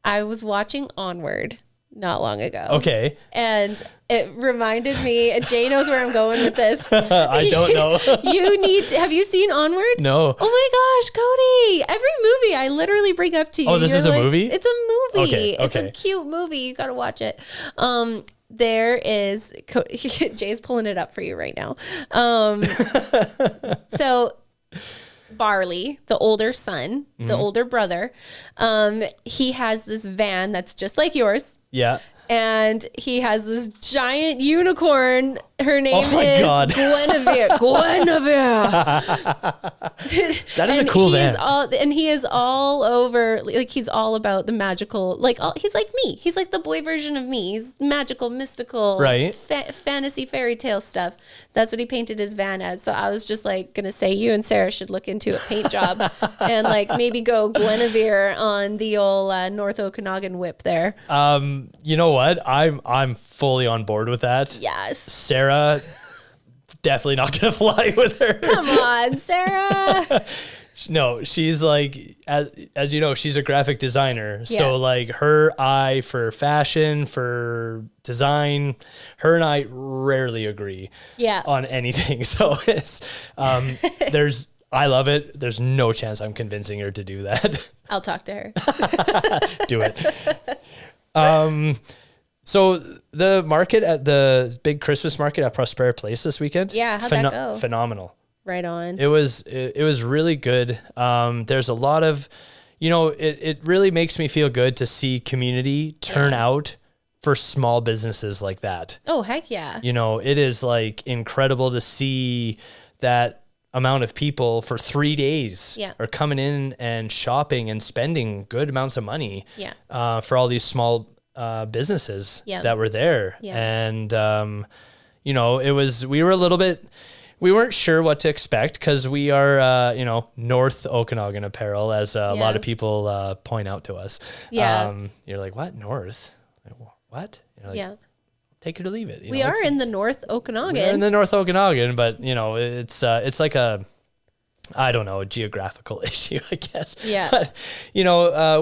I was watching Onward not long ago. Okay. And it reminded me, and Jay knows where I'm going with this. I don't know. Have you seen Onward? No. Oh my gosh, Cody. Every movie I literally bring up to you. Oh, this you're is a like, movie? It's a movie. Okay, It's a okay. cute movie. You got to watch it. There is, Jay's pulling it up for you right now. So Barley, the older son, the older brother, he has this van that's just like yours. Yeah. And he has this giant unicorn. Her name Oh my is God. Guinevere. That is And a cool he's van. he is all over, like he's all about the magical, he's like me. He's like the boy version of me. He's magical, mystical, Right. Fantasy fairy tale stuff. That's what he painted his van as. So I was just like gonna say, you and Sarah should look into a paint job and like maybe go Guinevere on the old North Okanagan whip there. You know what? I'm fully on board with that. Yes. Sarah, definitely not gonna fly with her. Come on, Sarah. No, she's like, as you know, she's a graphic designer. Yeah. So like her eye for fashion, for design, her and I rarely agree Yeah. on anything. So it's, I love it. There's no chance I'm convincing her to do that. I'll talk to her. Do it. So the market at the big Christmas market at Prospera Place this weekend. Yeah, how'd that go? Phenomenal. Right on. It was really good. There's a lot of, it really makes me feel good to see community turn out for small businesses like that. Oh, heck yeah. It is like incredible to see that amount of people for 3 days are coming in and shopping and spending good amounts of money for all these small businesses that were there. Yeah. And, we weren't sure what to expect because we are, North Okanagan apparel, as a lot of people point out to us. Yeah. You're like, what? North? Like, what? You're like, take it or leave it. We are in the North Okanagan. We're in the North Okanagan, but, it's like a geographical issue, I guess. Yeah. But,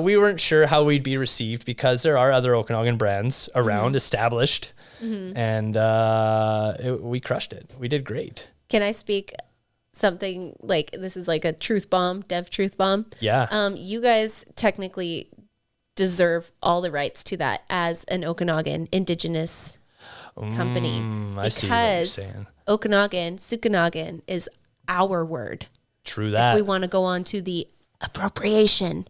we weren't sure how we'd be received because there are other Okanagan brands around established, and we crushed it. We did great. Can I speak something like this is like a truth bomb, dev truth bomb? Yeah. You guys technically deserve all the rights to that as an Okanagan Indigenous company. I see what you're saying. Okanagan, Sukanagan is our word. True that. If we want to go on to the appropriation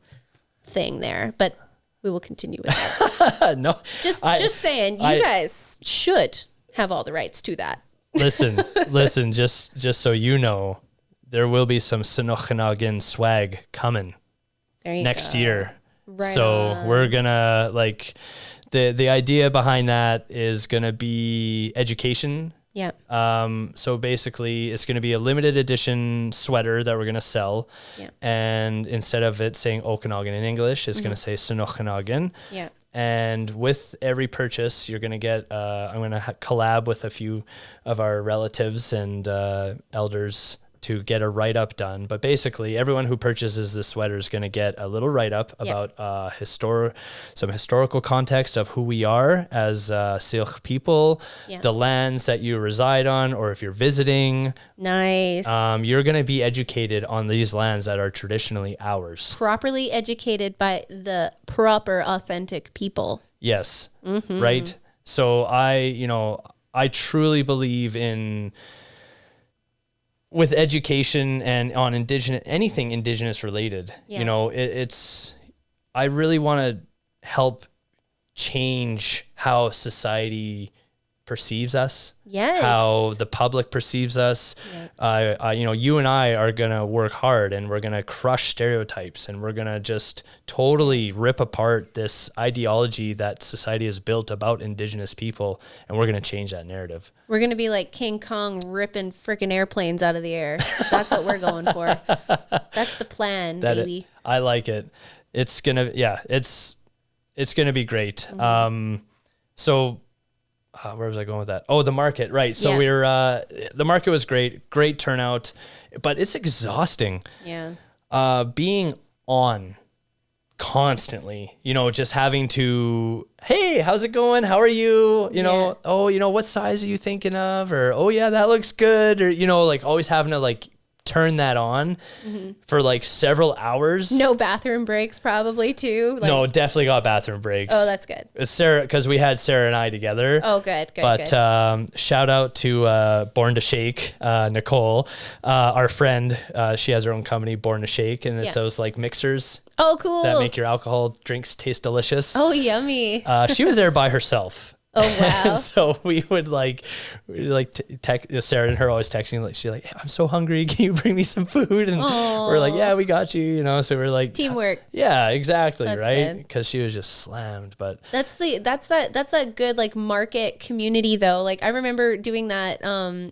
thing there, but we will continue with that. No. Just saying, you guys should have all the rights to that. Listen, just so you know, there will be some Sinokanagan swag coming next year. Right so on. we're gonna the idea behind that is gonna be education. Yeah. So basically it's going to be a limited edition sweater that we're going to sell. Yeah. And instead of it saying Okanagan in English, it's going to say Sinokanagan. Yeah. And with every purchase, you're going to get, I'm going to collab with a few of our relatives and elders to get a write-up done. But basically, everyone who purchases this sweater is going to get a little write-up about some historical context of who we are as Syilx people, the lands that you reside on, or if you're visiting. Nice. You're going to be educated on these lands that are traditionally ours. Properly educated by the proper, authentic people. Yes. Right. So I I truly believe in, with education and on anything Indigenous related, Yeah. you know, I really want to help change how society perceives us, Yes. how the public perceives us. You know, you and I are going to work hard, and we're going to crush stereotypes, and we're going to just totally rip apart this ideology that society has built about Indigenous people. And we're going to change that narrative. We're going to be like King Kong ripping freaking airplanes out of the air. That's what we're going for. That's the plan, baby. I like it. It's going to, it's going to be great. So where was I going with that? Oh, the market. Right. So the market was great turnout, but it's exhausting. Yeah. Being on constantly, you know, just having to, hey, how's it going? How are you? You know, oh, you know, what size are you thinking of? Or, oh yeah, that looks good. Or, you know, like always having to like turn that on for like several hours. No bathroom breaks probably too. Like, no, definitely got bathroom breaks. Oh, that's good. It's Sarah, because we had Sarah and I together. Oh, good. But shout out to Born to Shake, Nicole, our friend. She has her own company, Born to Shake, and it's those like mixers. Oh, cool. That make your alcohol drinks taste delicious. Oh, yummy. She was there by herself. Oh, wow. So we would Sarah and her always texting, like, she's like, hey, I'm so hungry. Can you bring me some food? And we're like, yeah, we got you, you know? So we're like, teamwork. Yeah, exactly. That's right. Good. Because she was just slammed, but that's a good like market community though. Like I remember doing that,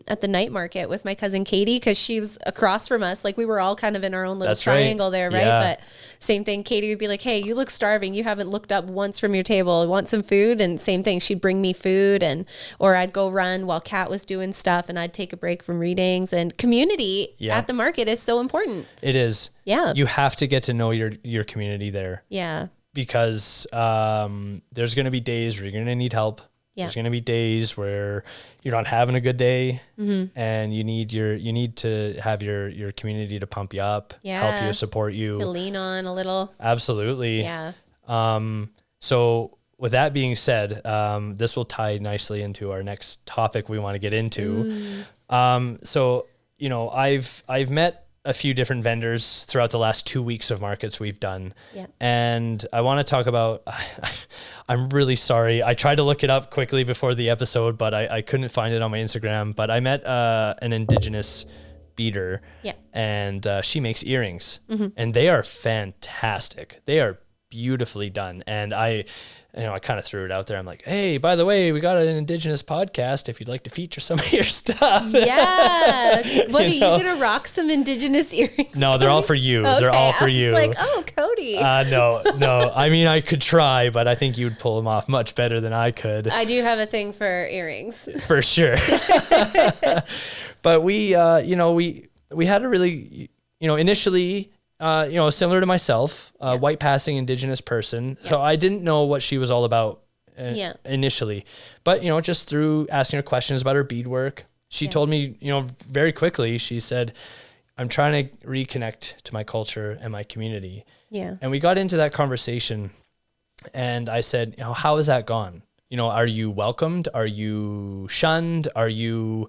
at the night market with my cousin Katie, cause she was across from us. Like we were all kind of in our own little triangle there. Right. Yeah. But same thing. Katie would be like, hey, you look starving. You haven't looked up once from your table. Want some food? And same thing. She'd bring me food, or I'd go run while Kat was doing stuff, and I'd take a break from readings. And community at the market is so important. It is. Yeah. You have to get to know your community there. Yeah. Because there's going to be days where you're going to need help. Yeah. There's going to be days where you're not having a good day, and you need to have your community to pump you up, help you, support you, to lean on a little. Absolutely. Yeah. So with that being said, this will tie nicely into our next topic we want to get into. So, you know, I've met a few different vendors throughout the last 2 weeks of markets we've done. Yeah. And I want to talk about, I'm really sorry. I tried to look it up quickly before the episode, but I couldn't find it on my Instagram. But I met an Indigenous beater, and she makes earrings, and they are fantastic. They are beautifully done. And I kind of threw it out there. I'm like, hey, by the way, we got an Indigenous podcast if you'd like to feature some of your stuff. Yeah. What, are you going to rock some Indigenous earrings? No, they're all for you. Okay, they're all for you. Like, oh, Cody. No. I mean, I could try, but I think you'd pull them off much better than I could. I do have a thing for earrings. For sure. But we had a really, initially, similar to myself, white passing Indigenous person. So I didn't know what she was all about initially, but, just through asking her questions about her beadwork, she told me, very quickly, she said, I'm trying to reconnect to my culture and my community. Yeah. And we got into that conversation, and I said, how has that gone? Are you welcomed? Are you shunned? Are you,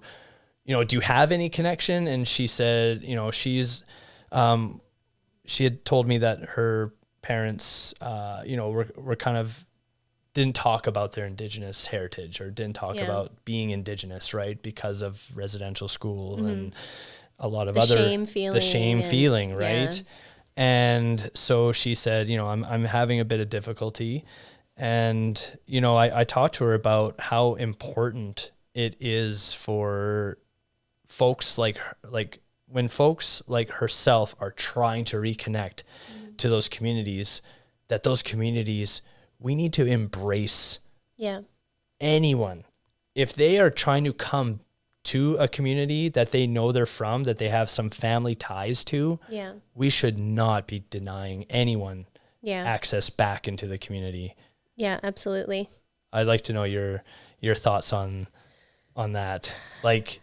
do you have any connection? And she said, she had told me that her parents, were kind of, didn't talk about their Indigenous heritage, or didn't talk about being Indigenous, right? Because of residential school and a lot of the shame feeling, right? Yeah. And so she said, I'm having a bit of difficulty. And, I talked to her about how important it is for folks like when folks like herself are trying to reconnect to those communities, that those communities, we need to embrace anyone. If they are trying to come to a community that they know they're from, that they have some family ties to, we should not be denying anyone access back into the community. Yeah, absolutely. I'd like to know your thoughts on that. Like,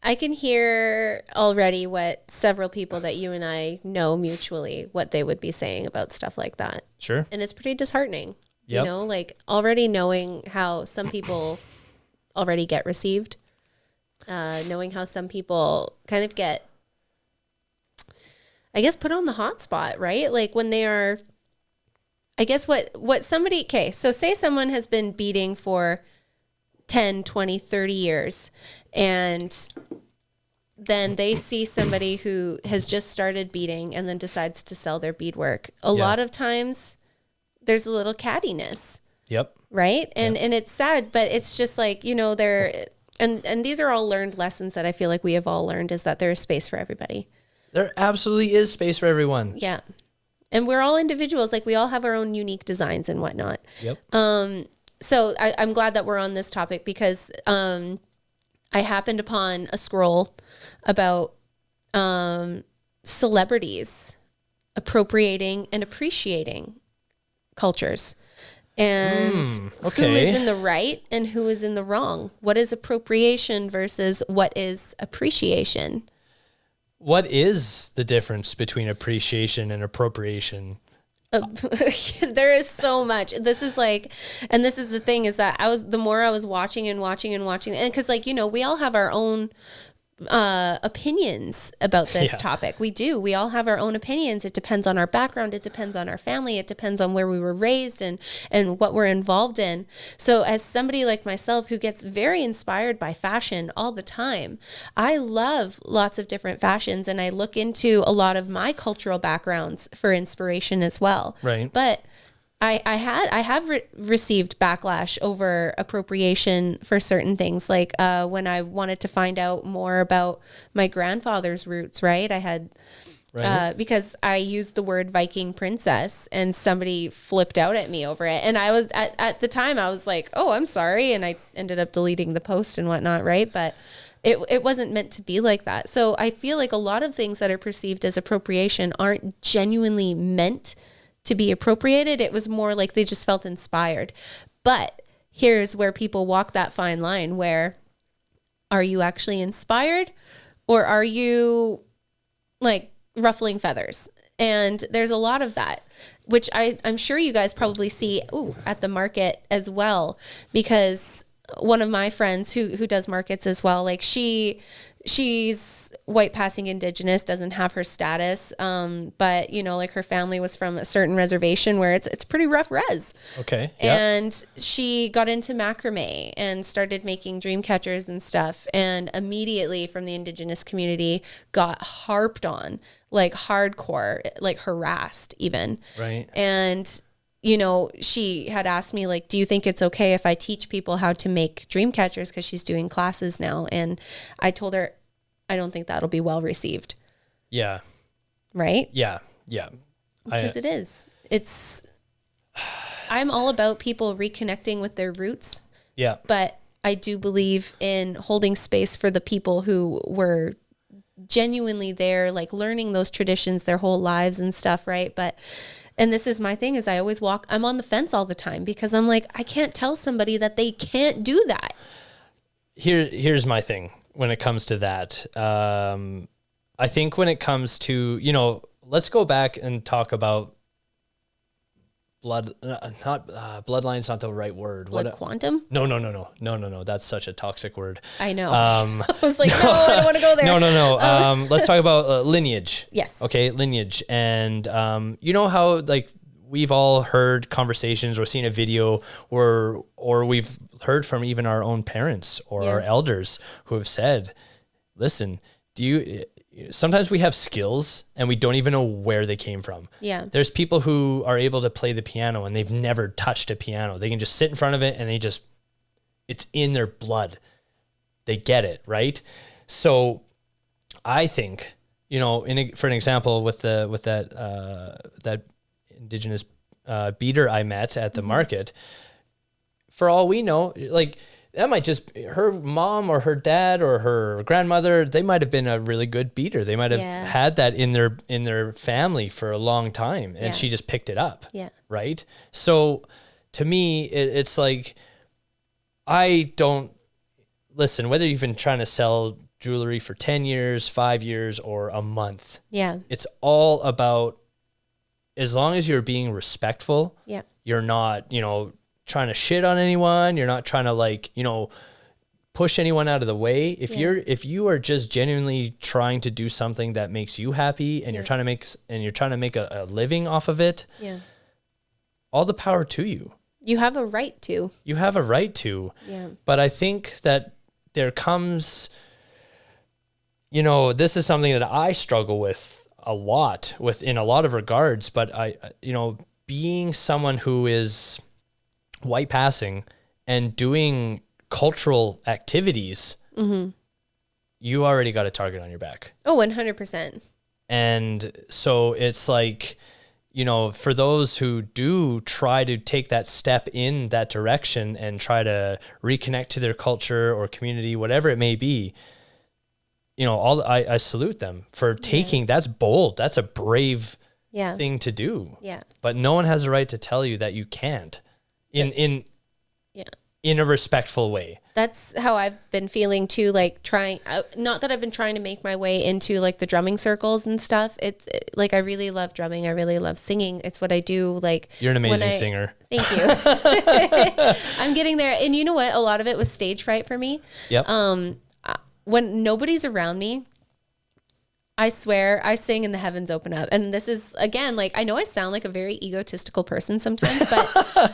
I can hear already what several people that you and I know mutually, what they would be saying about stuff like that. Sure. And it's pretty disheartening, like already knowing how some people already get received. Knowing how some people kind of get, I guess, put on the hot spot, right? Like when they are, I guess what somebody, okay, so say someone has been beading for 10, 20, 30 years, and then they see somebody who has just started beading and then decides to sell their beadwork. A lot of times there's a little cattiness. Yep. Right. And it's sad, but it's just like, you know, and these are all learned lessons that I feel like we have all learned, is that there is space for everybody. There absolutely is space for everyone. Yeah. And we're all individuals. Like we all have our own unique designs and whatnot. Yep. So I'm glad that we're on this topic, because I happened upon a scroll about celebrities appropriating and appreciating cultures, and who is in the right and who is in the wrong. What is appropriation versus what is appreciation? What is the difference between appreciation and appropriation? There is so much. This is like, and this is the thing, is that the more I was watching, and because, like, you know, we all have our own opinions about this topic. We all have our own opinions. It depends on our background, it depends on our family, it depends on where we were raised and what we're involved in. So as somebody like myself who gets very inspired by fashion all the time, I love lots of different fashions, and I look into a lot of my cultural backgrounds for inspiration as well. Right. But I have received backlash over appropriation for certain things. Like when I wanted to find out more about my grandfather's roots, right? I had, because I used the word Viking princess, and somebody flipped out at me over it. And I was, at the time, I was like, oh, I'm sorry. And I ended up deleting the post and whatnot, right? But it wasn't meant to be like that. So I feel like a lot of things that are perceived as appropriation aren't genuinely meant to be appropriated. It was more like they just felt inspired. But here's where people walk that fine line, where are you actually inspired, or are you like ruffling feathers? And there's a lot of that, which I'm sure you guys probably see at the market as well, because one of my friends who does markets as well, like she's white passing Indigenous, doesn't have her status, but you know, like her family was from a certain reservation where it's pretty rough res. Okay. And she got into macrame and started making dream catchers and stuff, and immediately from the Indigenous community got harped on, like hardcore, like harassed even. Right. And you know, she had asked me, like, do you think it's okay if I teach people how to make dream catchers? Because she's doing classes now. And I told her, I don't think that'll be well received. Yeah. Right? Yeah. Yeah. Because it is. I'm all about people reconnecting with their roots. Yeah. But I do believe in holding space for the people who were genuinely there, like learning those traditions their whole lives and stuff, right? And this is my thing, is I always I'm on the fence all the time, because I'm like, I can't tell somebody that they can't do that. Here's my thing when it comes to that. I think when it comes to, you know, let's go back and talk about bloodline's not the right word. Blood quantum? No. That's such a toxic word. I know. I was like, no, I don't want to go there. No. Let's talk about lineage. Yes. Okay, lineage. And you know how, like, we've all heard conversations or seen a video or we've heard from even our own parents or our elders who have said, listen, sometimes we have skills and we don't even know where they came from. Yeah. There's people who are able to play the piano and they've never touched a piano. They can just sit in front of it and it's in their blood. They get it, right? So I think, you know, for an example, with that Indigenous beater I met at the market, for all we know, like, that might just, her mom or her dad or her grandmother, they might have been a really good beater. They might have had that in their family for a long time, and she just picked it up. Yeah. Right. So to me, it's like, I don't listen, whether you've been trying to sell jewelry for 10 years, 5 years, or a month. Yeah. It's all about, as long as you're being respectful, yeah, you're not, you know, trying to shit on anyone. You're not trying to, like, you know, push anyone out of the way. If you are just genuinely trying to do something that makes you happy and you're trying to make a living off of it, all the power to you. You have a right to. You have a right to. Yeah. But I think that there comes, this is something that I struggle with a lot in a lot of regards, but being someone who is white passing and doing cultural activities, you already got a target on your back. Oh, 100%. And so it's like, for those who do try to take that step in that direction and try to reconnect to their culture or community, whatever it may be, I salute them for taking, that's bold. That's a brave thing to do. Yeah. But no one has a right to tell you that you can't in a respectful way. That's how I've been feeling too, like trying, not that I've been trying to make my way into like the drumming circles and stuff. Like, I really love drumming. I really love singing. It's what I do. Like, you're an amazing singer. Thank you. I'm getting there. And you know what? A lot of it was stage fright for me. Yep. When nobody's around me, I swear I sing and the heavens open up. And this is, again, like, I know I sound like a very egotistical person sometimes, but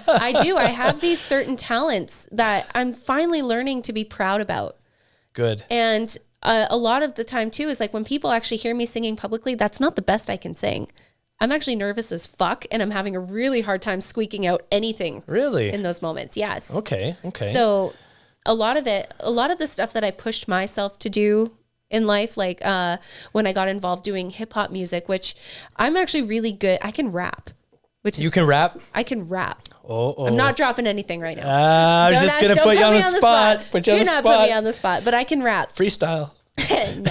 I do. I have these certain talents that I'm finally learning to be proud about. Good. And a lot of the time too is like when people actually hear me singing publicly, that's not the best I can sing. I'm actually nervous as fuck and I'm having a really hard time squeaking out anything. Really? In those moments. Yes. Okay. So a lot of the stuff that I pushed myself to do in life, like when I got involved doing hip hop music, which I'm actually really good. I can rap. You can rap? I can rap. Oh. I'm not dropping anything right now. I'm just going to put you on the spot. Do not put me on the spot, but I can rap. Freestyle. No.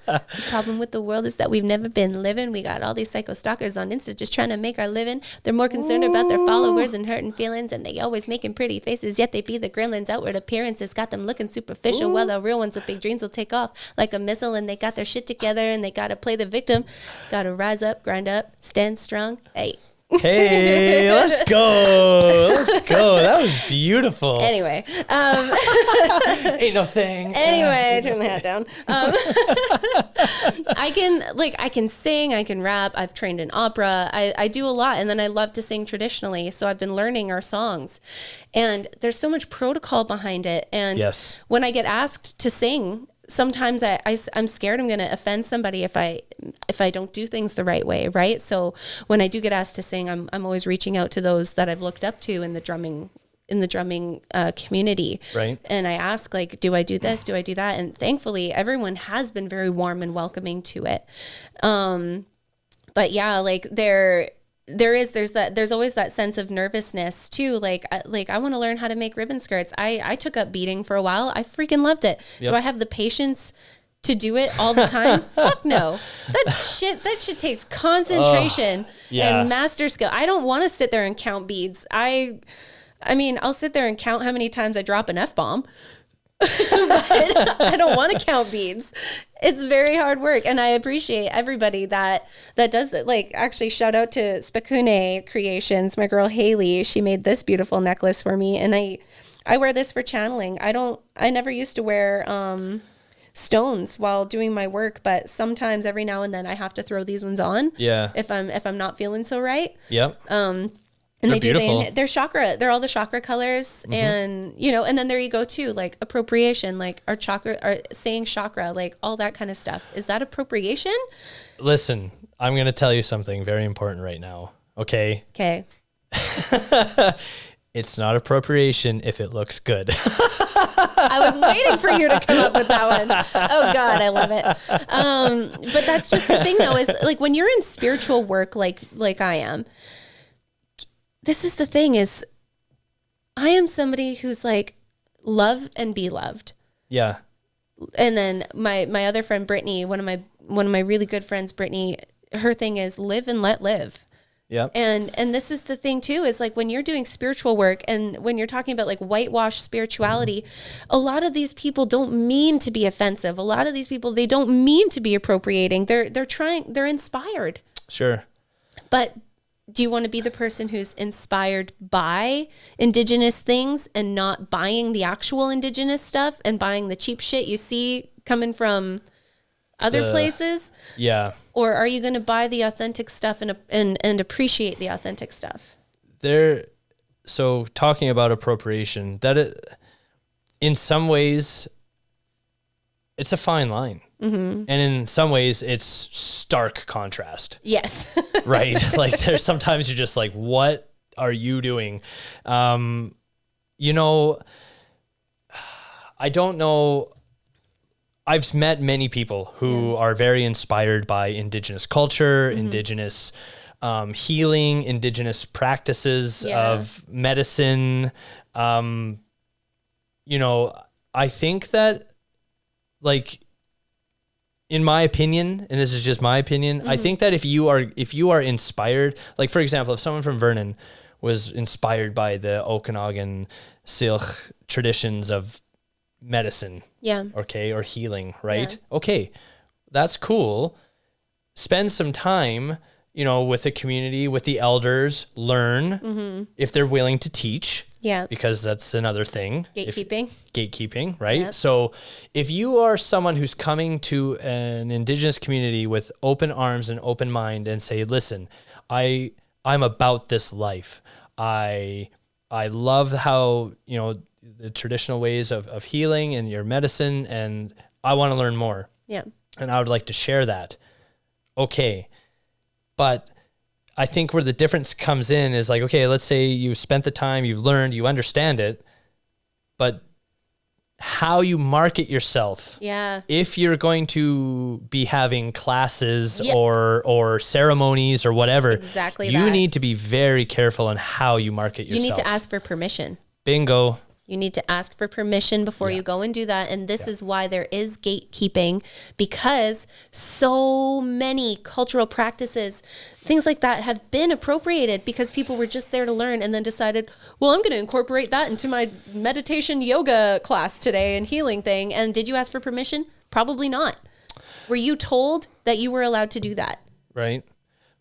The problem with the world is that we've never been living. We got all these psycho stalkers on Insta just trying to make our living. They're more concerned about their followers and hurting feelings, and they always making pretty faces, yet they be the gremlins. Outward appearances got them looking superficial, while the real ones with big dreams will take off like a missile, and they got their shit together and they gotta play the victim. Gotta rise up, grind up, stand strong. Hey. Hey, let's go. That was beautiful. Anyway. Ain't no thing. Anyway, turn the hat down. I can sing, I can rap. I've trained in opera. I do a lot. And then I love to sing traditionally. So I've been learning our songs. And there's so much protocol behind it. And when I get asked to sing, sometimes I'm scared I'm going to offend somebody if I don't do things the right way, right? So when I do get asked to sing, I'm always reaching out to those that I've looked up to in the drumming community, right? And I ask, like, do I do this? Do I do that? And thankfully, everyone has been very warm and welcoming to it. But yeah, like there's always that sense of nervousness too. Like I want to learn how to make ribbon skirts. I took up beading for a while. I freaking loved it. Yep. Do I have the patience to do it all the time? Fuck no. That shit takes concentration and master skill. I don't want to sit there and count beads. I mean, I'll sit there and count how many times I drop an F-bomb. But I don't want to count beads. It's very hard work, and I appreciate everybody that does it. Like, actually, shout out to Spakune Creations, my girl Haley. She made this beautiful necklace for me, and I wear this for channeling. I never used to wear stones while doing my work, but sometimes every now and then I have to throw these ones on. Yeah. If I'm not feeling so right. Yep. And they're chakra. They're all the chakra colors. And, and then there you go too, like appropriation, like our chakra, or saying chakra, like all that kind of stuff. Is that appropriation? Listen, I'm going to tell you something very important right now. Okay. It's not appropriation if it looks good. I was waiting for you to come up with that one. Oh God, I love it. But that's just the thing though, is like when you're in spiritual work, like I am, this is the thing, is I am somebody who's like, love and be loved. Yeah. And then my other friend, Brittany, one of my really good friends, Brittany, her thing is live and let live. Yep. And this is the thing too, is like when you're doing spiritual work and when you're talking about like whitewash spirituality, a lot of these people don't mean to be offensive. A lot of these people, they don't mean to be appropriating. They're inspired. Sure. But do you want to be the person who's inspired by Indigenous things and not buying the actual Indigenous stuff and buying the cheap shit you see coming from other places? Yeah. Or are you going to buy the authentic stuff and appreciate the authentic stuff? So talking about appropriation, in some ways, it's a fine line. And in some ways, it's stark contrast. Yes. Right? Like there's sometimes you're just like, what are you doing? I don't know. I've met many people who are very inspired by Indigenous culture, Indigenous healing, Indigenous practices of medicine. I think that, like, in my opinion, and this is just my opinion, I think that if you are inspired, like for example, if someone from Vernon was inspired by the Okanagan Syilx traditions of medicine, okay, or healing, right? Okay, that's cool. Spend some time, with the community, with the elders, learn if they're willing to teach. Yeah. Because that's another thing. Gatekeeping, right? Yep. So if you are someone who's coming to an Indigenous community with open arms and open mind and say, listen, I'm about this life. I love how, the traditional ways of healing and your medicine, and I want to learn more. Yeah. And I would like to share that. Okay. But I think where the difference comes in is like, okay, let's say you spent the time, you've learned, you understand it, but how you market yourself. Yeah. If you're going to be having classes or ceremonies or whatever, you need to be very careful on how you market yourself. You need to ask for permission. Bingo. You need to ask for permission before you go and do that. And this is why there is gatekeeping, because so many cultural practices, things like that, have been appropriated because people were just there to learn and then decided, well, I'm going to incorporate that into my meditation yoga class today and healing thing. And did you ask for permission? Probably not. Were you told that you were allowed to do that? Right.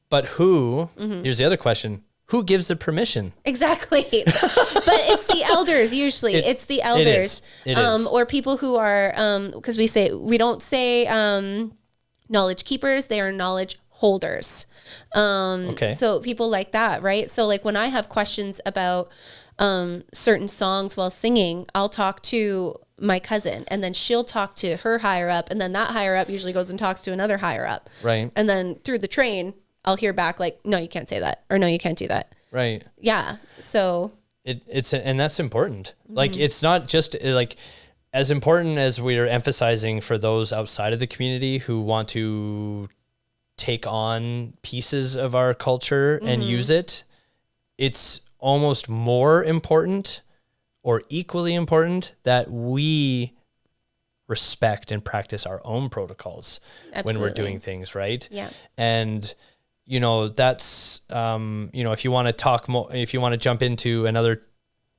But here's the other question. Who gives the permission? Exactly. But it's the elders usually. It's the elders. It is. Or people who are, because we don't say knowledge keepers, they are knowledge holders. Okay. So people like that, right? So like when I have questions about certain songs while singing, I'll talk to my cousin and then she'll talk to her higher up, and then that higher up usually goes and talks to another higher up. Right. And then through the train, I'll hear back like, no, you can't say that, or no, you can't do that. Right. Yeah. So and that's important. Like, it's not just like as important as we're emphasizing for those outside of the community who want to take on pieces of our culture and use it. It's almost more important or equally important that we respect and practice our own protocols when we're doing things, right? Yeah. And that's, if you want to talk more, if you want to jump into another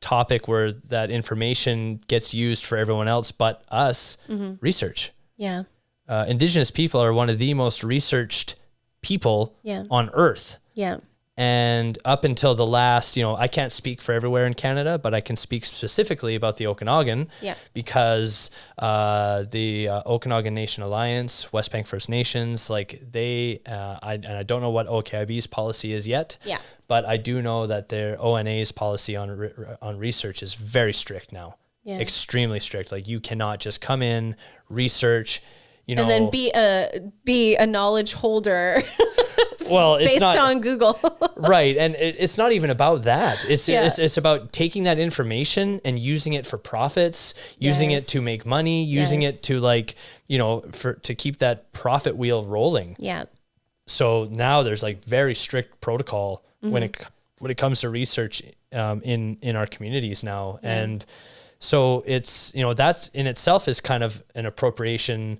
topic where that information gets used for everyone else but us, research. Yeah. Indigenous people are one of the most researched people on Earth. Yeah. And up until the last, I can't speak for everywhere in Canada, but I can speak specifically about the Okanagan because the Okanagan Nation Alliance, West Bank First Nations, like I don't know what OKIB's policy is yet, but I do know that their ONA's policy on research is very strict now, extremely strict. Like you cannot just come in, research, and then be a knowledge holder. Well, it's based on Google. Right. And it's not even about that. It's about taking that information and using it for profits, using it to make money, using it to to keep that profit wheel rolling. Yeah. So now there's like very strict protocol when it comes to research in our communities now. Yeah. And so it's, that's in itself is kind of an appropriation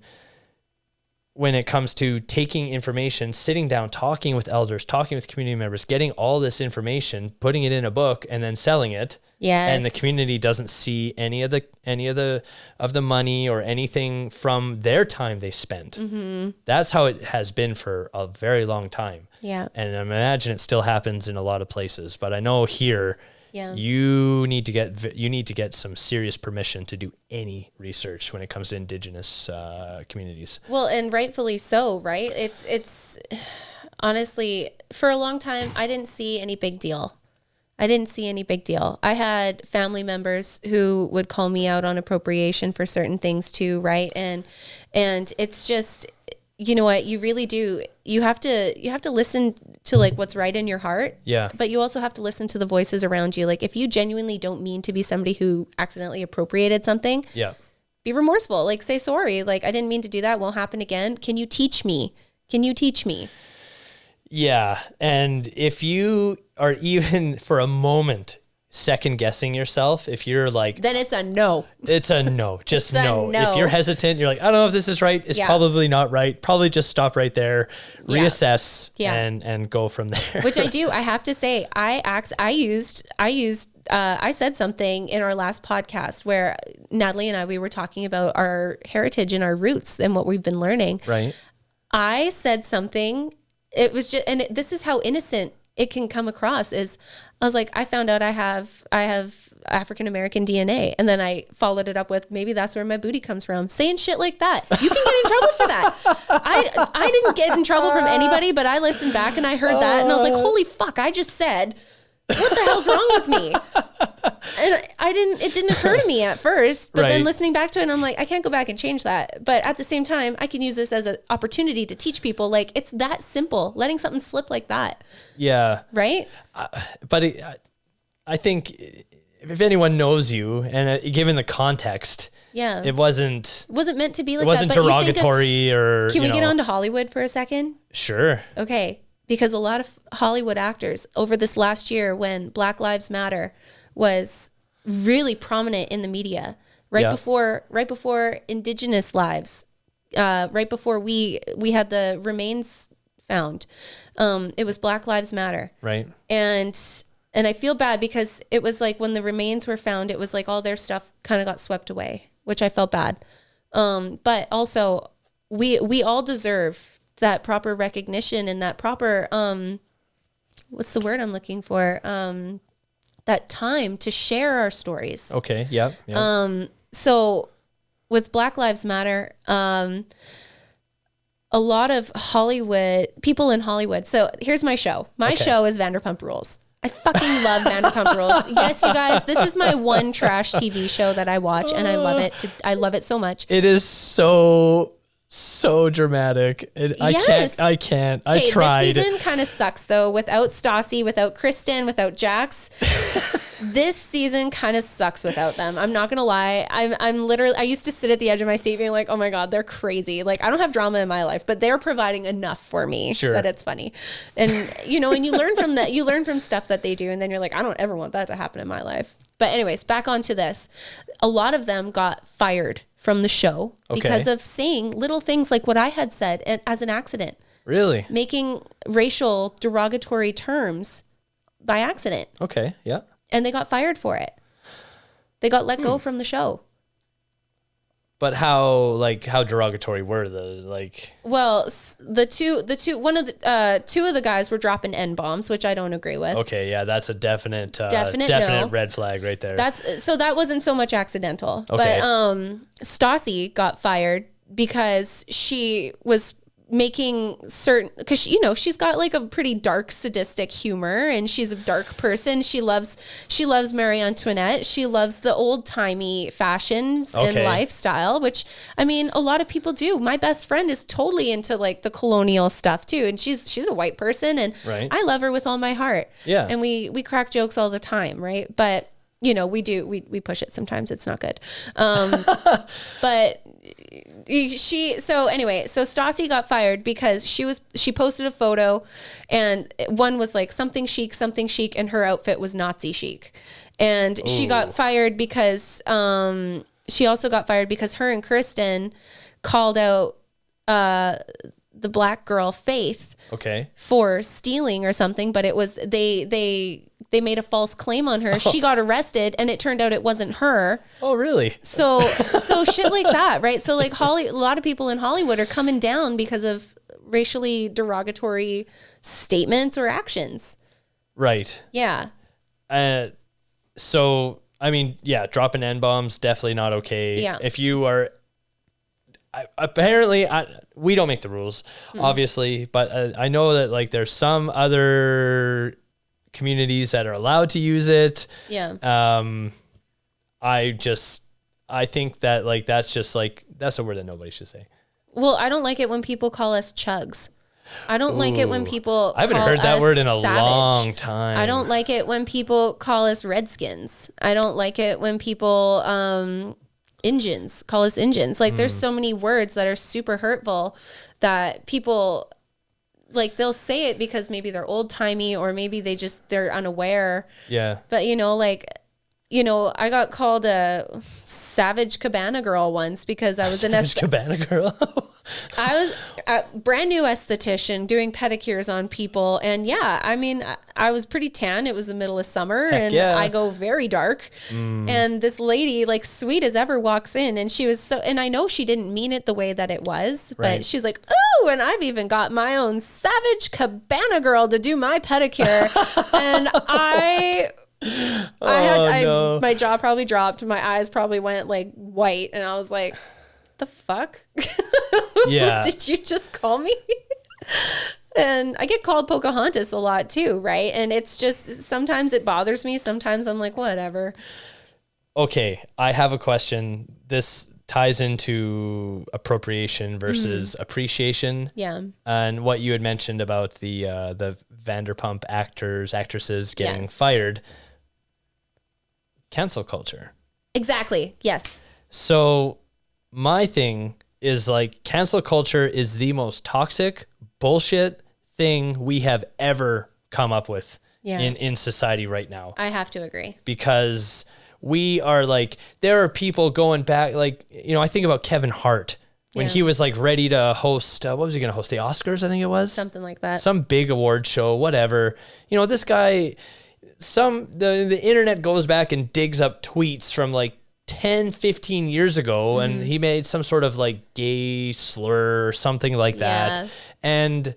when it comes to taking information, sitting down, talking with elders, talking with community members, getting all this information, putting it in a book and then selling it. Yes. And the community doesn't see any of the money or anything from their time they spent. That's how it has been for a very long time. Yeah. And I imagine it still happens in a lot of places, but I know here, Yeah. you need to get some serious permission to do any research when it comes to Indigenous communities. Well, and rightfully so, right? It's honestly, for a long time, I didn't see any big deal. I had family members who would call me out on appropriation for certain things too, right? And it's just, you know what, you really do. You have to listen to like what's right in your heart. Yeah. But you also have to listen to the voices around you. Like if you genuinely don't mean to be somebody who accidentally appropriated something, Yeah. be remorseful. Like say sorry. Like I didn't mean to do that. Won't happen again. Can you teach me? Yeah. And if you are even for a moment second guessing yourself, if you're like, Then it's a no. it's a no, just It's a no. no. If you're hesitant, you're like, I don't know if this is right. It's Yeah. probably not right. Probably just stop right there, Yeah. reassess Yeah. and go from there. Which I do. I have to say, I said something in our last podcast where Natalie and we were talking about our heritage and our roots and what we've been learning. Right. I said something, it was just, and this is how innocent it can come across is I was like, I found out I have African-American DNA. And then I followed it up with, maybe that's where my booty comes from. Saying shit like that. You can get in trouble for that. I didn't get in trouble from anybody, but I listened back and I heard that and I was like, holy fuck, I just said, what the hell's wrong with me? And it didn't occur to me at first, but then Right. listening back to it, I'm like, I can't go back and change that. But at the same time, I can use this as an opportunity to teach people, like, it's that simple, letting something slip like that. Yeah. Right? But I think if anyone knows you and given the context, Yeah. it wasn't meant to be like it wasn't that. But you think derogatory or, can we get know, on to Hollywood for a second? Sure. Okay. Because a lot of Hollywood actors over this last year when Black Lives Matter was really prominent in the media, right before Indigenous lives, right before we had the remains found, it was Black Lives Matter. Right. And I feel bad because it was like when the remains were found, it was like all their stuff kind of got swept away, which I felt bad. But also we all deserve that proper recognition and that proper, what's the word I'm looking for? That time to share our stories. Okay. Yep. So with Black Lives Matter, a lot of Hollywood people in Hollywood. So here's my show. My show is Vanderpump Rules. I fucking love Vanderpump Rules. Yes, you guys, this is my one trash TV show that I watch and I love it. I love it so much. It is so dramatic. Yes. I can't. I tried. This season kind of sucks though. Without Stassi, without Kristen, without Jax. This season kind of sucks without them. I'm not gonna lie. I'm literally. I used to sit at the edge of my seat being like, "Oh my god, they're crazy." Like I don't have drama in my life, but they're providing enough for me that it's funny. And and you learn from that. You learn from stuff that they do, and then you're like, I don't ever want that to happen in my life. But anyways, back onto this. A lot of them got fired from the show because of saying little things like what I had said as an accident. Really? Making racial derogatory terms by accident. Okay. Yeah. And they got fired for it. They got let go from the show. But how derogatory were Well, two of the guys were dropping N-bombs, which I don't agree with. Okay, yeah, that's a definite no. red flag right there. That wasn't so much accidental. Okay. But Stassi got fired because she was making certain, because she's got like a pretty dark sadistic humor and she's a dark person. She loves Marie Antoinette. She loves the old timey fashions and lifestyle, which I mean a lot of people do. My best friend is totally into like the colonial stuff too, and she's a white person and I love her with all my heart. Yeah. And we crack jokes all the time, right? But we push it sometimes. It's not good. But so Stassi got fired because she posted a photo and one was like something chic, and her outfit was Nazi chic. And she got fired because, she also got fired because her and Kristen called out, the black girl Faith for stealing or something, but it was they they made a false claim on her. She got arrested and it turned out it wasn't her. Oh, really? So shit like that, right? So like a lot of people in Hollywood are coming down because of racially derogatory statements or actions. Right. Yeah. So, I mean, yeah, dropping N-bombs, definitely not okay. Yeah. If you are, we don't make the rules, obviously, but I know that like there's some other communities that are allowed to use it. Yeah. I think that like, that's a word that nobody should say. Well, I don't like it when people call us chugs. I don't like it when people I haven't call heard that us word in a savage. long time. I don't like it when people call us redskins. I don't like it when people Injuns call us Injuns. Like there's so many words that are super hurtful that people like they'll say it because maybe they're old timey or maybe they're unaware. Yeah. But I got called a savage cabana girl once because I was Savage cabana girl. I was a brand new esthetician doing pedicures on people. And yeah, I mean, I was pretty tan. It was the middle of summer and I go very dark. And this lady, like sweet as ever, walks in and she was and I know she didn't mean it the way that it was, but right. she's like, "Ooh, and I've even got my own savage cabana girl to do my pedicure." And my jaw probably dropped. My eyes probably went like white and I was like, the fuck? Yeah. Did you just call me? And I get called Pocahontas a lot too, right? And it's just, sometimes it bothers me. Sometimes I'm like, whatever. Okay. I have a question. This ties into appropriation versus appreciation. Yeah. And what you had mentioned about the Vanderpump actresses getting fired. Cancel culture. Exactly. Yes. So my thing is like cancel culture is the most toxic bullshit thing we have ever come up with in society right now. I have to agree. Because we are like, there are people going back, like, I think about Kevin Hart when he was like ready to host, what was he going to host? The Oscars, I think it was. Something like that. Some big award show, whatever. This guy, the internet goes back and digs up tweets from like 10, 15 years ago, and he made some sort of like gay slur or something like that. And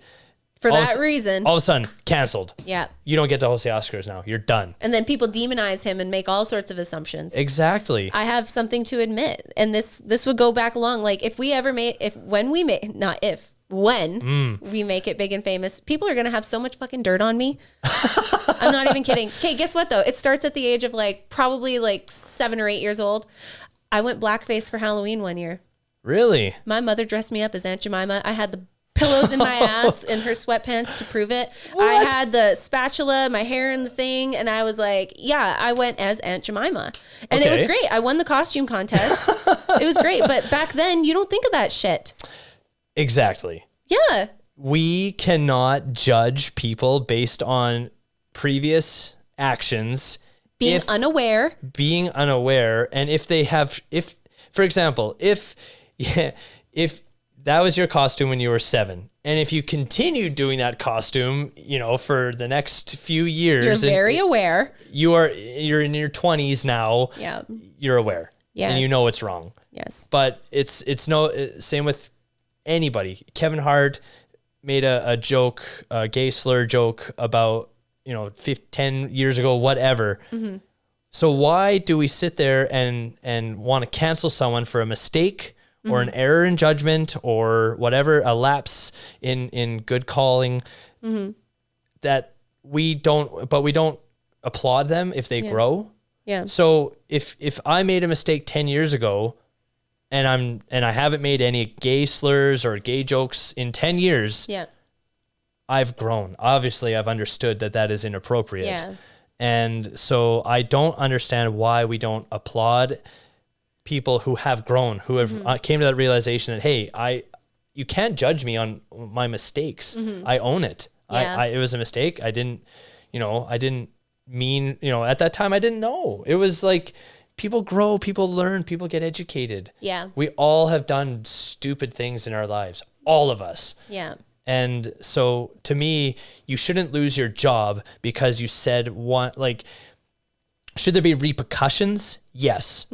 for that reason, all of a sudden, canceled. Yeah. You don't get to host the Oscars now. You're done. And then people demonize him and make all sorts of assumptions. Exactly. I have something to admit. And this would go back long. Like when we make it big and famous, people are going to have so much fucking dirt on me. I'm not even kidding. Okay, guess what though? It starts at the age of like probably like 7 or 8 years old. I went blackface for Halloween one year. Really? My mother dressed me up as Aunt Jemima. I had the pillows in my ass and her sweatpants to prove it. What? I had the spatula, my hair in the thing, and I was like, yeah, I went as Aunt Jemima. And it was great. I won the costume contest. It was great. But back then, you don't think of that shit. Exactly. Yeah. We cannot judge people based on previous actions. Being unaware. And if, for example, if that was your costume when you were 7, and if you continued doing that costume, for the next few years, you're very aware. You're in your 20s now. Yeah. You're aware. Yes. And you know it's wrong. Yes. But it's same with anybody. Kevin Hart made a joke, a gay slur joke about, 10 years ago, whatever. Mm-hmm. So why do we sit there and want to cancel someone for a mistake or an error in judgment or whatever, a lapse in good calling, that we don't applaud them if they grow? Yeah. So if I made a mistake 10 years ago and I haven't made any gay slurs or gay jokes in 10 years, I've grown. Obviously, I've understood that is inappropriate. Yeah. And so I don't understand why we don't applaud people who have grown, who have came to that realization that, hey, you can't judge me on my mistakes. I own it. Yeah. It was a mistake. I didn't mean, at that time I didn't know. It was like people grow, people learn, people get educated. Yeah. We all have done stupid things in our lives. All of us. Yeah. And so to me, you shouldn't lose your job because you said one, like, should there be repercussions? Yes,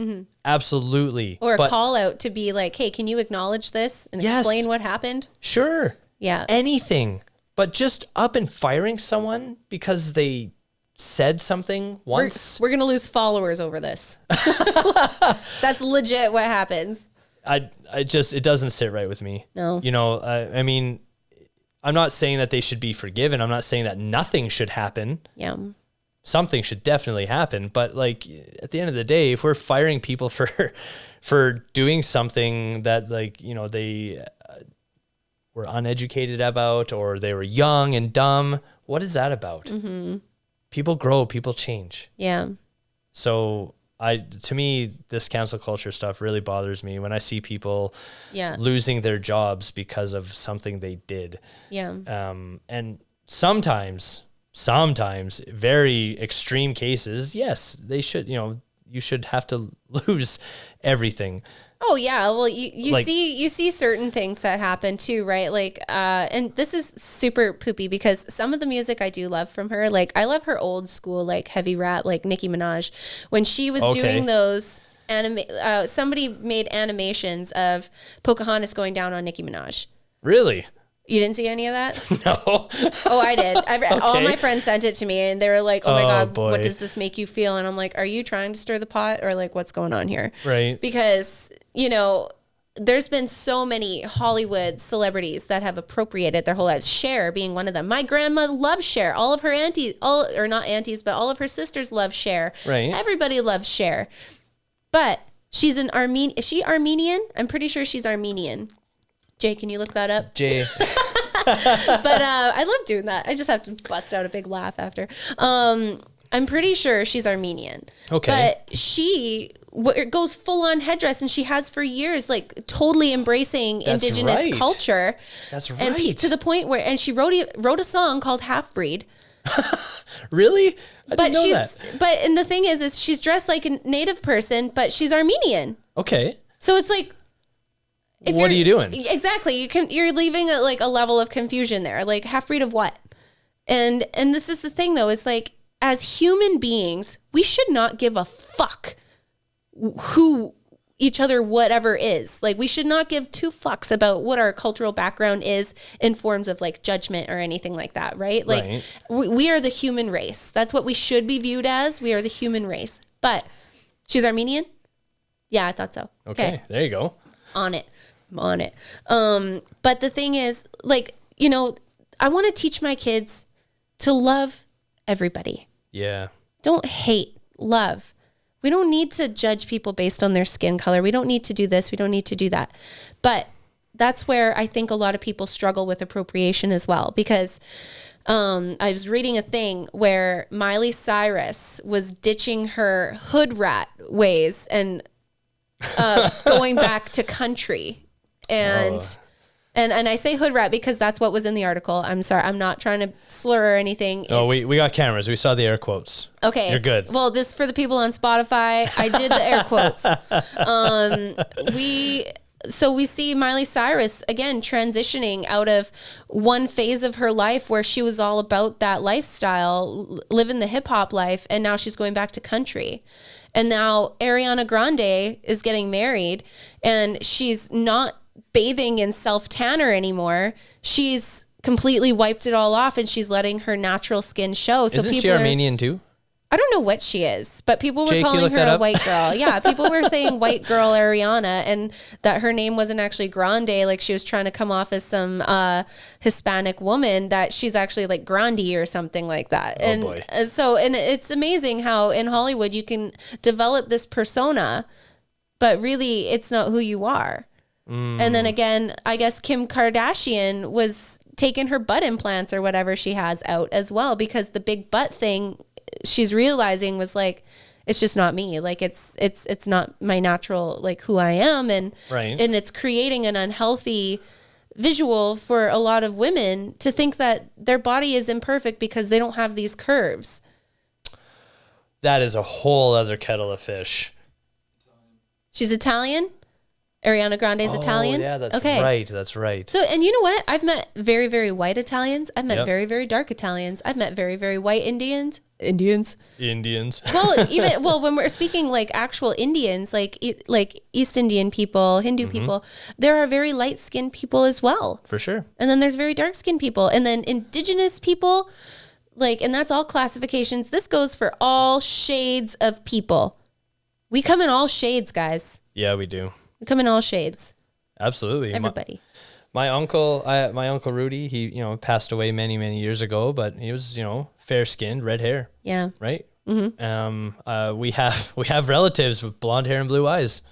absolutely. Or a call out to be like, hey, can you acknowledge this and explain what happened? Sure. Yeah. Anything. But just up and firing someone because they said something once. We're going to lose followers over this. That's legit what happens. It doesn't sit right with me. No. You know, I mean, I'm not saying that they should be forgiven. I'm not saying that nothing should happen. Yeah. Something should definitely happen. But like at the end of the day, if we're firing people for doing something that, like, you know, they were uneducated about, or they were young and dumb, what is that about? Mm-hmm. People grow, people change. Yeah. So to me, this cancel culture stuff really bothers me when I see people losing their jobs because of something they did. Yeah. And sometimes very extreme cases, yes, they should, you know, you should have to lose everything. Oh yeah, well you see certain things that happen too, right? Like and this is super poopy because some of the music I do love from her, like I love her old school like heavy rap, like Nicki Minaj, when she was doing those somebody made animations of Pocahontas going down on Nicki Minaj. Really? You didn't see any of that? No. Oh, I did. All my friends sent it to me and they were like, oh my God, boy. What does this make you feel? And I'm like, are you trying to stir the pot or like what's going on here? Right. Because, you know, there's been so many Hollywood celebrities that have appropriated their whole lives. Cher being one of them. My grandma loves Cher. All of her not aunties, but all of her sisters love Cher. Right. Everybody loves Cher. But she's is she Armenian? I'm pretty sure she's Armenian. Jay, can you look that up? Jay. But I love doing that. I just have to bust out a big laugh after. I'm pretty sure she's Armenian. Okay. But she goes full on headdress and she has for years, like totally embracing Indigenous culture. That's right. And to the point where, and she wrote a song called Half Breed. Really? I didn't know that. And the thing is she's dressed like a native person, but she's Armenian. Okay. So it's like, what are you doing? Exactly. You're leaving a level of confusion there. Like half breed of what? And this is the thing though, is like as human beings, we should not give a fuck who each other whatever is. Like we should not give two fucks about what our cultural background is in forms of like judgment or anything like that, right? Like we are the human race. That's what we should be viewed as. We are the human race. But she's Armenian? Yeah, I thought so. Okay. There you go. On it. But the thing is, like, you know, I want to teach my kids to love everybody. Yeah. Don't hate, love. We don't need to judge people based on their skin color. We don't need to do this. We don't need to do that. But that's where I think a lot of people struggle with appropriation as well, because I was reading a thing where Miley Cyrus was ditching her hood rat ways and going back to country. And I say hood rat because that's what was in the article. I'm sorry. I'm not trying to slur or anything. Oh, we got cameras. We saw the air quotes. Okay. You're good. Well, this for the people on Spotify, I did the air quotes. We see Miley Cyrus again transitioning out of one phase of her life where she was all about that lifestyle, living the hip hop life, and now she's going back to country. And now Ariana Grande is getting married and she's not bathing in self-tanner anymore. She's completely wiped it all off and she's letting her natural skin show. So Isn't she Armenian too? I don't know what she is, but people were Jake, calling her a up? white girl. Yeah, people were saying white girl Ariana and that her name wasn't actually Grande, like she was trying to come off as some Hispanic woman, that she's actually like Grande or something like that. Oh, boy. And it's amazing how in Hollywood you can develop this persona, but really it's not who you are. And then again, I guess Kim Kardashian was taking her butt implants or whatever she has out as well, because the big butt thing she's realizing was like, it's just not me. Like it's not my natural, like who I am. And it's creating an unhealthy visual for a lot of women to think that their body is imperfect because they don't have these curves. That is a whole other kettle of fish. She's Italian. Ariana Grande's Italian. Yeah, that's right. That's right. So, and you know what? I've met very, very white Italians. I've met Yep. very, very dark Italians. I've met very, very white Indians. Indians. Well, when we're speaking like actual Indians, like East Indian people, Hindu people, there are very light skinned people as well. For sure. And then there's very dark skinned people, and then Indigenous people, like, and that's all classifications. This goes for all shades of people. We come in all shades, guys. Yeah, we do. We come in all shades. Absolutely. Everybody. My uncle Rudy, he, passed away many, many years ago, but he was, fair skinned, red hair. Yeah. Right. Mm-hmm. We have relatives with blonde hair and blue eyes.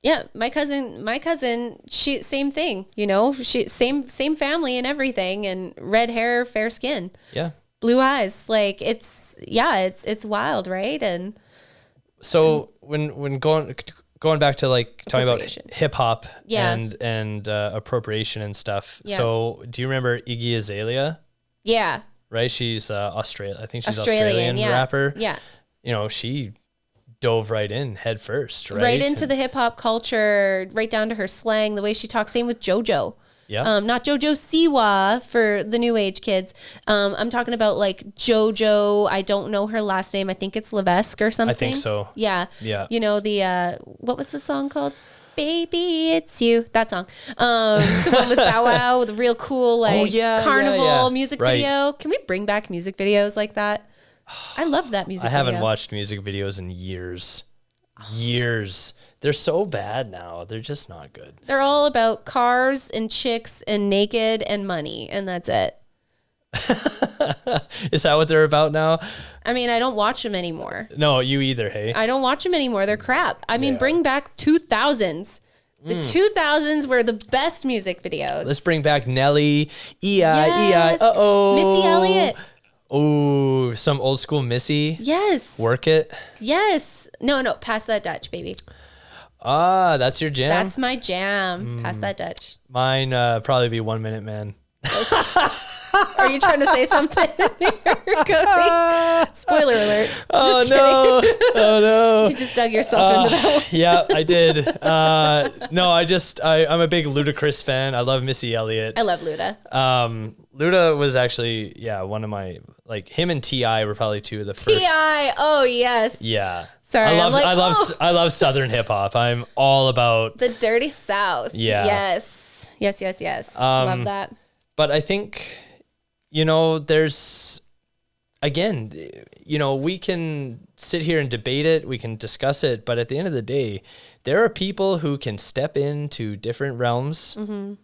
Yeah. My cousin, she, same thing, she, same family and everything, and red hair, fair skin. Yeah. Blue eyes. Like it's wild. Right. And so when going back to like talking about hip hop Yeah. and appropriation and stuff. Yeah. So do you remember Iggy Azalea? Yeah. Right. She's Australian. I think she's Australian yeah. rapper. Yeah. She dove right in head first, right? Right into the hip hop culture, right down to her slang, the way she talks. Same with JoJo. Yeah. Not JoJo Siwa for the new age kids. I'm talking about like JoJo. I don't know her last name. I think it's Levesque or something. I think so. Yeah. Yeah. The what was the song called? Baby, it's you. That song. The one with Bow Wow, the real cool carnival music video. Can we bring back music videos like that? I love that music video. I haven't watched music videos in years. They're so bad now. They're just not good. They're all about cars and chicks and naked and money, and that's it. Is that what they're about now? I mean, I don't watch them anymore. No, you either, hey? I don't watch them anymore. They're crap. I mean, bring back 2000s. The 2000s were the best music videos. Let's bring back Nelly, E.I., uh-oh. Missy Elliott. Oh, some old school Missy. Yes. Work It. Yes. No, pass that Dutch, baby. Ah, that's your jam? That's my jam. Pass that Dutch. Mine probably be 1 Minute Man. Are you trying to say something? Spoiler alert. Oh, no. Oh, no. You just dug yourself into that one. Yeah, I did. No, I'm a big Ludacris fan. I love Missy Elliott. I love Luda. Luda was actually, one of my, like, him and T.I. were probably two of the first. T.I., oh, yes. Yeah. Sorry, I love Southern hip hop. I'm all about the dirty South. Yeah. Yes. Love that. But I think, there's, again, we can sit here and debate it. We can discuss it. But at the end of the day, there are people who can step into different realms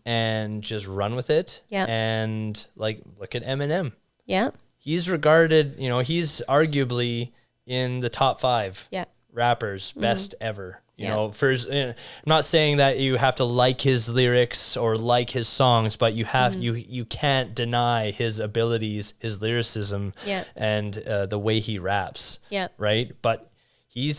and just run with it. Yeah. And like, look at Eminem. Yeah. He's regarded, he's arguably in the top 5 rappers, best ever. I'm not saying that you have to like his lyrics or like his songs, but you have you can't deny his abilities, his lyricism, and the way he raps. Yeah. Right. But he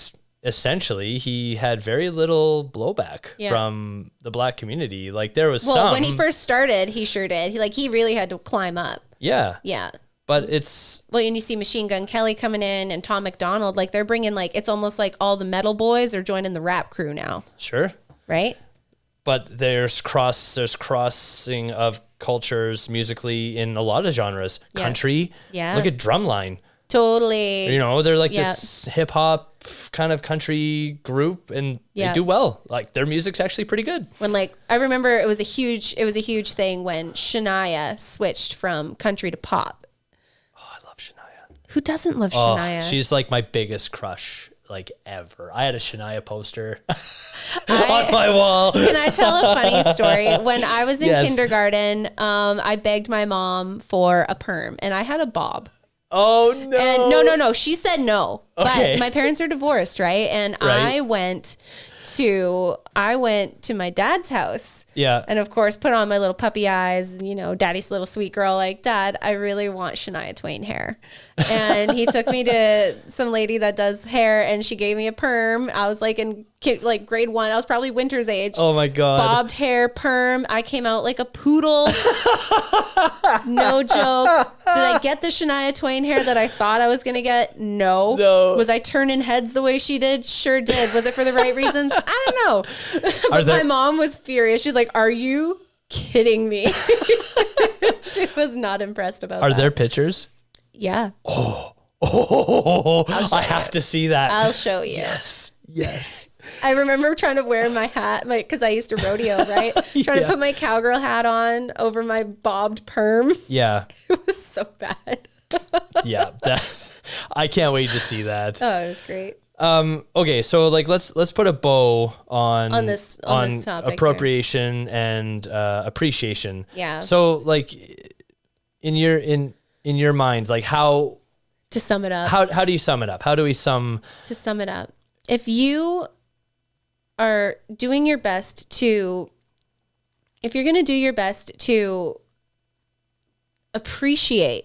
had very little blowback from the Black community. Like there was some. When he first started, he sure did. He really had to climb up. Yeah. Yeah. But it's... Well, and you see Machine Gun Kelly coming in and Tom McDonald, like they're bringing it's almost like all the metal boys are joining the rap crew now. Sure. Right? But there's crossing of cultures musically in a lot of genres. Yeah. Country. Yeah. Look at Drumline. Totally. They're like this hip hop kind of country group and they do well. Like their music's actually pretty good. When I remember it was a huge thing when Shania switched from country to pop. Who doesn't love Shania? She's like my biggest crush, like ever. I had a Shania poster on my wall. Can I tell a funny story? When I was in kindergarten, I begged my mom for a perm, and I had a bob. Oh no! And no. She said no. Okay. But my parents are divorced, right? And I went to my dad's house. Yeah. And of course, put on my little puppy eyes, daddy's little sweet girl, like, Dad, I really want Shania Twain hair. And he took me to some lady that does hair and she gave me a perm. I was in grade 1. I was probably Winter's age. Oh my God. Bobbed hair, perm. I came out like a poodle. No joke. I get the Shania Twain hair that I thought I was going to get? No. Was I turning heads the way she did? Sure did. Was it for the right reasons? I don't know. But my mom was furious. She's like, are you kidding me? She was not impressed about that. Are there pictures? Yeah. Oh, I have to see that. I'll show you. Yes. I remember trying to wear my hat, because I used to rodeo, right? Trying to put my cowgirl hat on over my bobbed perm. Yeah. It was so bad. Yeah. I can't wait to see that. Oh, it was great. Okay, so like let's put a bow on this topic appropriation and appreciation. Yeah. So like in your mind, like how to sum it up. How do you sum it up? How do we sum to sum it up? If you are doing your best to, if you're going to do your best to appreciate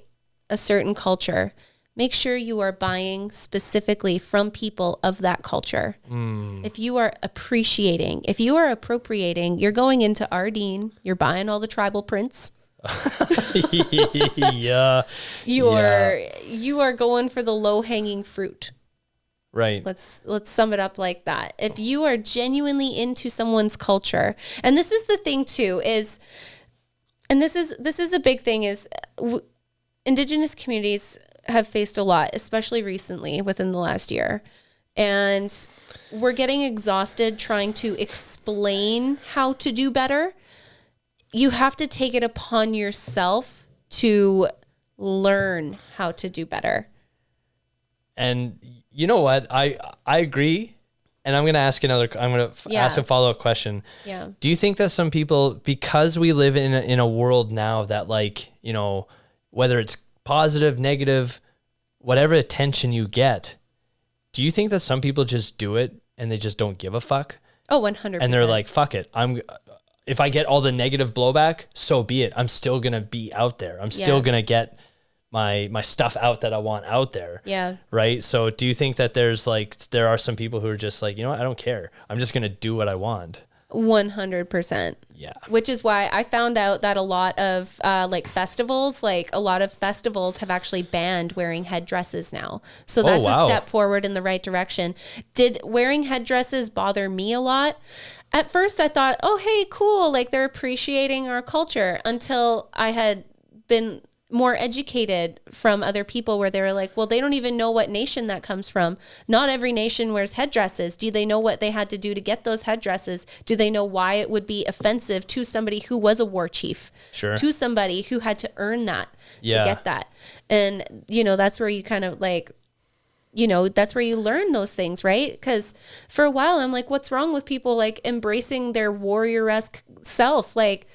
a certain culture, make sure you are buying specifically from people of that culture. If you are appreciating, if you are appropriating, you're going into Ardeen, you're buying all the tribal prints. Yeah. You are going for the low-hanging fruit. Right. Let's sum it up like that. If you are genuinely into someone's culture, and this is the thing too, this is a big thing, is Indigenous communities have faced a lot, especially recently within the last year. And we're getting exhausted trying to explain how to do better. You have to take it upon yourself to learn how to do better. And you know what? I agree. And I'm going to ask ask a follow-up question. Yeah. Do you think that some people, because we live in a world now that, like, you know, whether it's positive, negative, whatever attention you get, do you think that some people just do it and they just don't give a fuck? Oh, 100%. And they're like, fuck it. If I get all the negative blowback, so be it. I'm still going to be out there. I'm still going to get my stuff out that I want out there. Yeah. Right. So do you think that there are some people who are just like, you know what? I don't care. I'm just going to do what I want. 100%. Yeah. Which is why I found out that a lot of festivals have actually banned wearing headdresses now. So that's a step forward in the right direction. Did wearing headdresses bother me a lot? At first I thought, oh, hey, cool. Like, they're appreciating our culture, until I had been more educated from other people where they were like, well, they don't even know what nation that comes from. Not every nation wears headdresses. Do they know what they had to do to get those headdresses? Do they know why it would be offensive to somebody who was a war chief? Sure. To somebody who had to earn that to get that. And, you know, that's where you kind of like, you know, that's where you learn those things, right? Because for a while, I'm like, what's wrong with people like embracing their warrior-esque self? Like,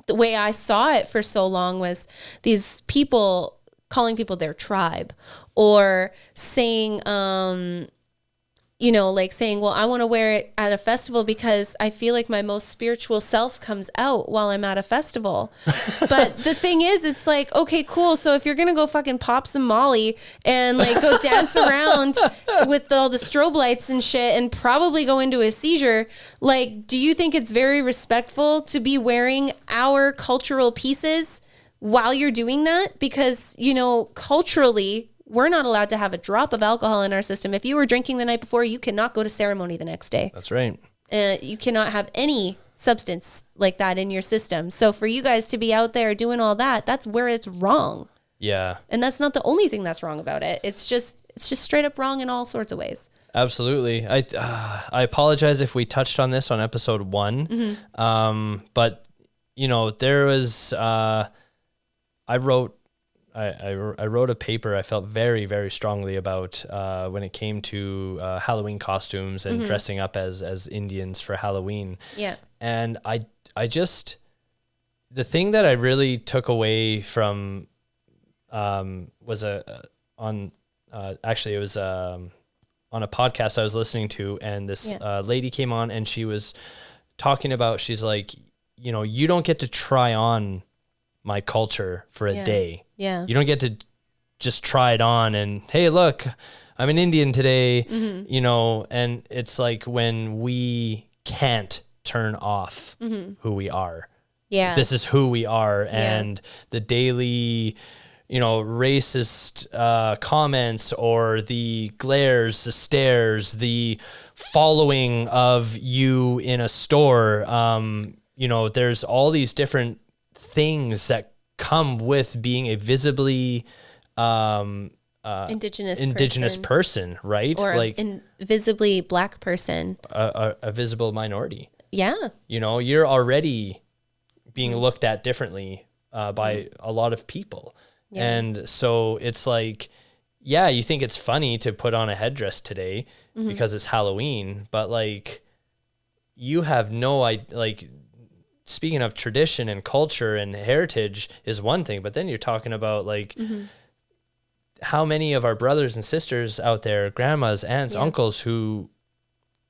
the way I saw it for so long was these people calling people their tribe, or saying, saying, well, I want to wear it at a festival because I feel like my most spiritual self comes out while I'm at a festival. But the thing is, it's like, okay, cool. So if you're going to go fucking pop some Molly and like go dance around with all the strobe lights and shit and probably go into a seizure, like, do you think it's very respectful to be wearing our cultural pieces while you're doing that? Because, you know, culturally, we're not allowed to have a drop of alcohol in our system. If you were drinking the night before, you cannot go to ceremony the next day. That's right. You cannot have any substance like that in your system. So for you guys to be out there doing all that, that's where it's wrong. Yeah. And that's not the only thing that's wrong about it. It's just straight up wrong in all sorts of ways. Absolutely. I apologize if we touched on this on episode 1. Mm-hmm. But you know, there was, I wrote a paper I felt very, very strongly about when it came to Halloween costumes and dressing up as Indians for Halloween. Yeah. And I just, the thing that I really took away from was on a podcast I was listening to, and this lady came on and she was talking about, she's like, you know, you don't get to try on my culture for a day. Yeah. You don't get to just try it on and, hey, look, I'm an Indian today, you know, and it's like when we can't turn off who we are. Yeah. This is who we are. And the daily, racist comments, or the glares, the stares, the following of you in a store. There's all these different things that come with being a visibly indigenous person, right? Or like a visibly Black person, a visible minority. Yeah. You're already being looked at differently by a lot of people. Yeah. And so it's like, yeah, you think it's funny to put on a headdress today because it's Halloween, but like, you have no idea, like, speaking of tradition and culture and heritage is one thing, but then you're talking about like how many of our brothers and sisters out there, grandmas, aunts, uncles, who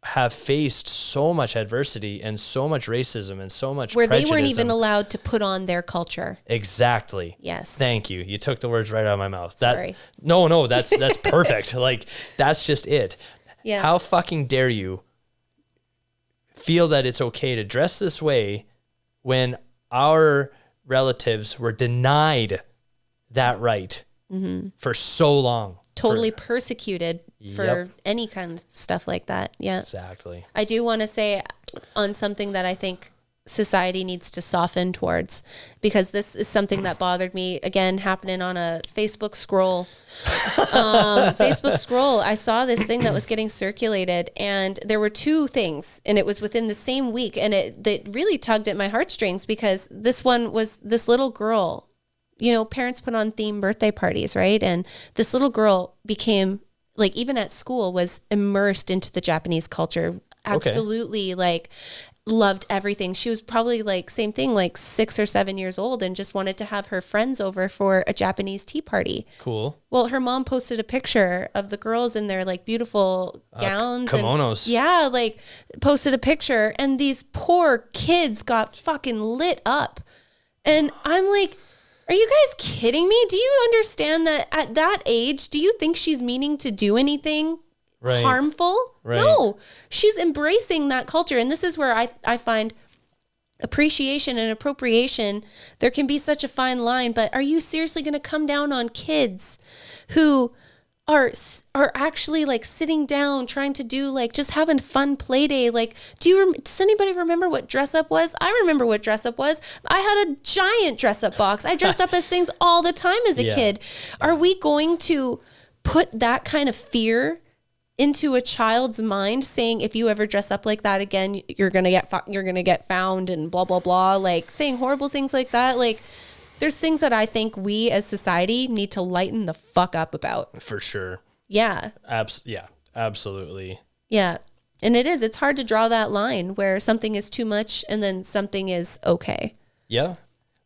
have faced so much adversity and so much racism and so much where prejudice. They weren't even allowed to put on their culture. Exactly. Yes. Thank you. You took the words right out of my mouth. Sorry. No, that's perfect. Like, that's just it. Yeah. How fucking dare you feel that it's okay to dress this way when our relatives were denied that right for so long. Totally persecuted for any kind of stuff like that. Yeah. Exactly. I do want to say on something that I think society needs to soften towards, because this is something that bothered me, again, happening on a Facebook scroll. I saw this thing that was getting circulated, and there were two things, and it was within the same week, and that really tugged at my heartstrings, because this one was this little girl. Parents put on themed birthday parties, right? And this little girl became, like, even at school, was immersed into the Japanese culture. Absolutely, like, loved everything. She was probably, like, same thing, like 6 or 7 years old, and just wanted to have her friends over for a Japanese tea party. Cool. Well, her mom posted a picture of the girls in their, like, beautiful gowns. Kimonos. And, posted a picture, and these poor kids got fucking lit up. And I'm like, are you guys kidding me? Do you understand that at that age, do you think she's meaning to do anything harmful? Right. No, she's embracing that culture. And this is where I find appreciation and appropriation, there can be such a fine line, but are you seriously going to come down on kids who are actually, like, sitting down trying to do, like, just having fun play day? Like, does anybody remember what dress up was? I remember what dress up was. I had a giant dress up box. I dressed up as things all the time as a kid. Are we going to put that kind of fear into a child's mind, saying, if you ever dress up like that again, you're going to get found and blah, blah, blah, like, saying horrible things like that? Like, there's things that I think we as society need to lighten the fuck up about. For sure. Yeah. Absolutely. Yeah. And it's hard to draw that line where something is too much and then something is okay. Yeah.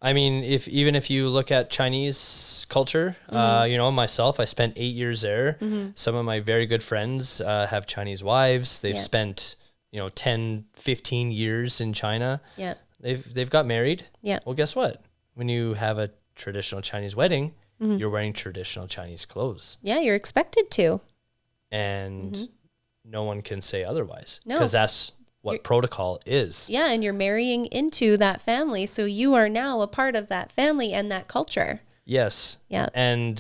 I mean, even if you look at Chinese culture, myself, I spent 8 years there. Some of my very good friends have Chinese wives. They've spent, 10, 15 years in China. Yeah. They've got married. Yeah. Well, guess what? When you have a traditional Chinese wedding, you're wearing traditional Chinese clothes. Yeah, you're expected to. And no one can say otherwise. No. Because that's what protocol is. Yeah, and you're marrying into that family, so you are now a part of that family and that culture. Yes. Yeah. And,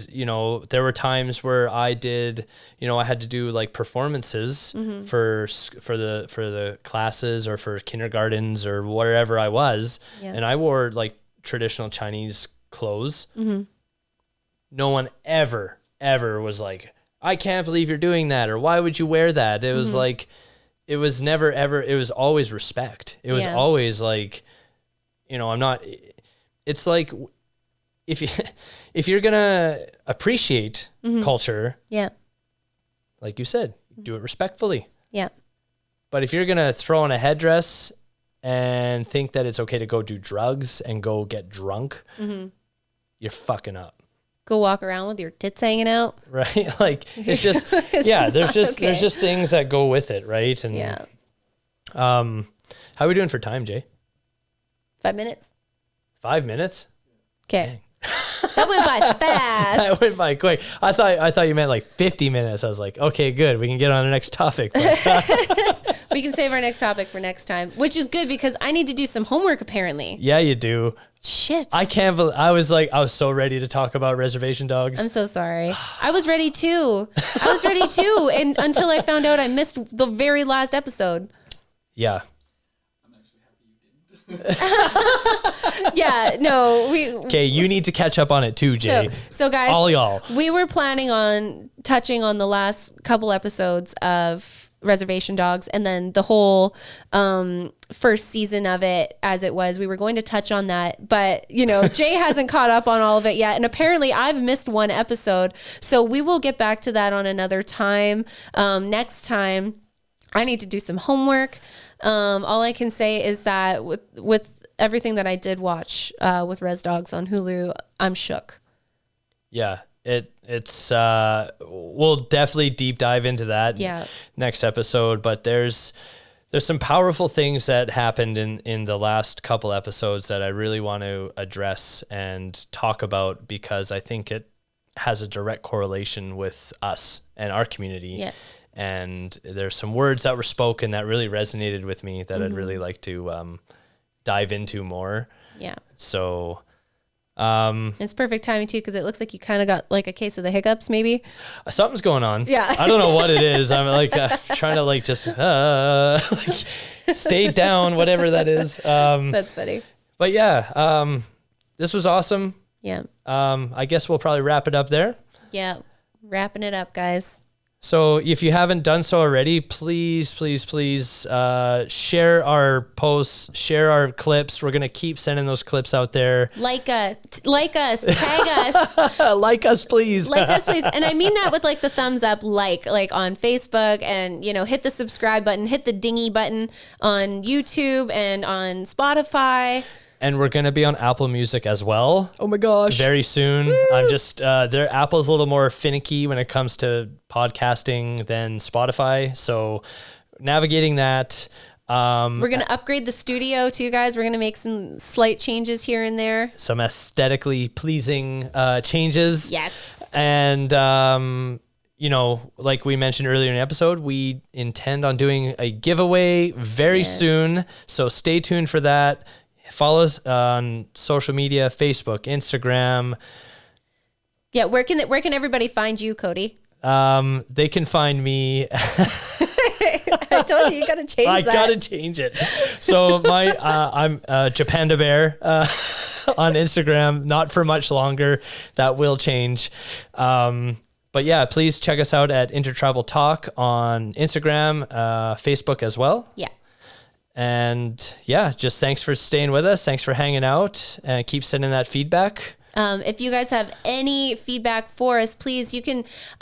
there were times where I did, I had to do, like, performances for the classes or for kindergartens or wherever I was. Yeah. And I wore, like, traditional Chinese clothes. No one ever was like, I can't believe you're doing that, or why would you wear that? It was like, it was never ever, it was always respect. It was always like, it's like, if you're gonna appreciate culture, like you said, do it respectfully. Yeah. But if you're gonna throw on a headdress and think that it's okay to go do drugs and go get drunk, you're fucking up. Go walk around with your tits hanging out. Right? Like, it's just, there's just things that go with it, right? And how are we doing for time, Jay? 5 minutes. 5 minutes? Okay. That went by fast. That went by quick. I thought you meant like 50 minutes. I was like, okay, good. We can get on the next topic. We can save our next topic for next time, which is good because I need to do some homework apparently. Yeah, you do. Shit. I can't believe, I was so ready to talk about reservation dogs. I'm so sorry. I was ready too. And until I found out I missed the very last episode. Yeah. Yeah, no, Okay, you need to catch up on it too, Jay. So guys, all y'all. We were planning on touching on the last couple episodes of Reservation Dogs, and then the whole first season of it as it was. We were going to touch on that, but Jay hasn't caught up on all of it yet, and apparently I've missed one episode. So we will get back to that on another time. Next time, I need to do some homework. All I can say is that with everything that I did watch with Res Dogs on Hulu, I'm shook. Yeah, it's we'll definitely deep dive into that next episode. But there's some powerful things that happened in the last couple episodes that I really want to address and talk about, because I think it has a direct correlation with us and our community. Yeah. And there's some words that were spoken that really resonated with me that I'd really like to dive into more. Yeah. So it's perfect timing too, because it looks like you kind of got like a case of the hiccups, maybe. Something's going on. Yeah. I don't know what it is. I'm like trying to like just stay down, whatever that is. That's funny. But yeah, this was awesome. Yeah. I guess we'll probably wrap it up there. Yeah. Wrapping it up, guys. So if you haven't done so already, please share our posts, share our clips. We're going to keep sending those clips out there. Like us, tag us. Like us, please. Like us, please. And I mean that with like the thumbs up, like on Facebook, and, hit the subscribe button, hit the dingy button on YouTube and on Spotify. And we're going to be on Apple Music as well. Oh my gosh. Very soon. Woo! I'm just, Apple's a little more finicky when it comes to podcasting than Spotify. So navigating that. We're going to upgrade the studio too, guys. We're going to make some slight changes here and there. Some aesthetically pleasing changes. Yes. And, like we mentioned earlier in the episode, we intend on doing a giveaway very soon. So stay tuned for that. Follow us on social media, Facebook, Instagram. Yeah, where can everybody find you, Cody? They can find me. I told you got to change that. I got to change it. So I'm Japanda Bear on Instagram. Not for much longer. That will change. But yeah, please check us out at Intertribal Talk on Instagram, Facebook as well. Yeah. And yeah, just thanks for staying with us. Thanks for hanging out, and keep sending that feedback. If you guys have any feedback for us, please, we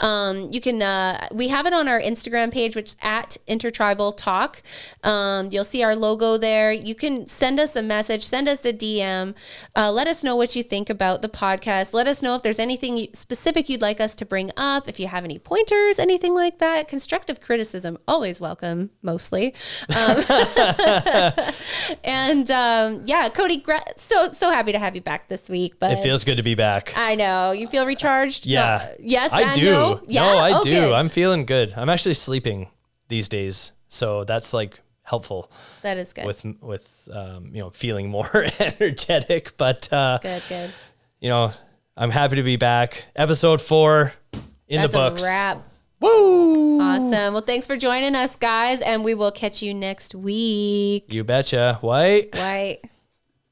have it on our Instagram page, which is at Intertribal Talk. You'll see our logo there. You can send us a message, send us a DM. Let us know what you think about the podcast. Let us know if there's anything specific you'd like us to bring up. If you have any pointers, anything like that. Constructive criticism, always welcome, mostly. And Cody, so happy to have you back this week. But it feels good to be back. I know. You feel recharged? Yeah. No. Yes, I do. No, yeah? I do. Good. I'm feeling good. I'm actually sleeping these days, so that's like helpful. That is good. With feeling more energetic, but good. I'm happy to be back. Episode 4 in the books. That's a wrap. Woo! Awesome. Well, thanks for joining us, guys, and we will catch you next week. You betcha. White.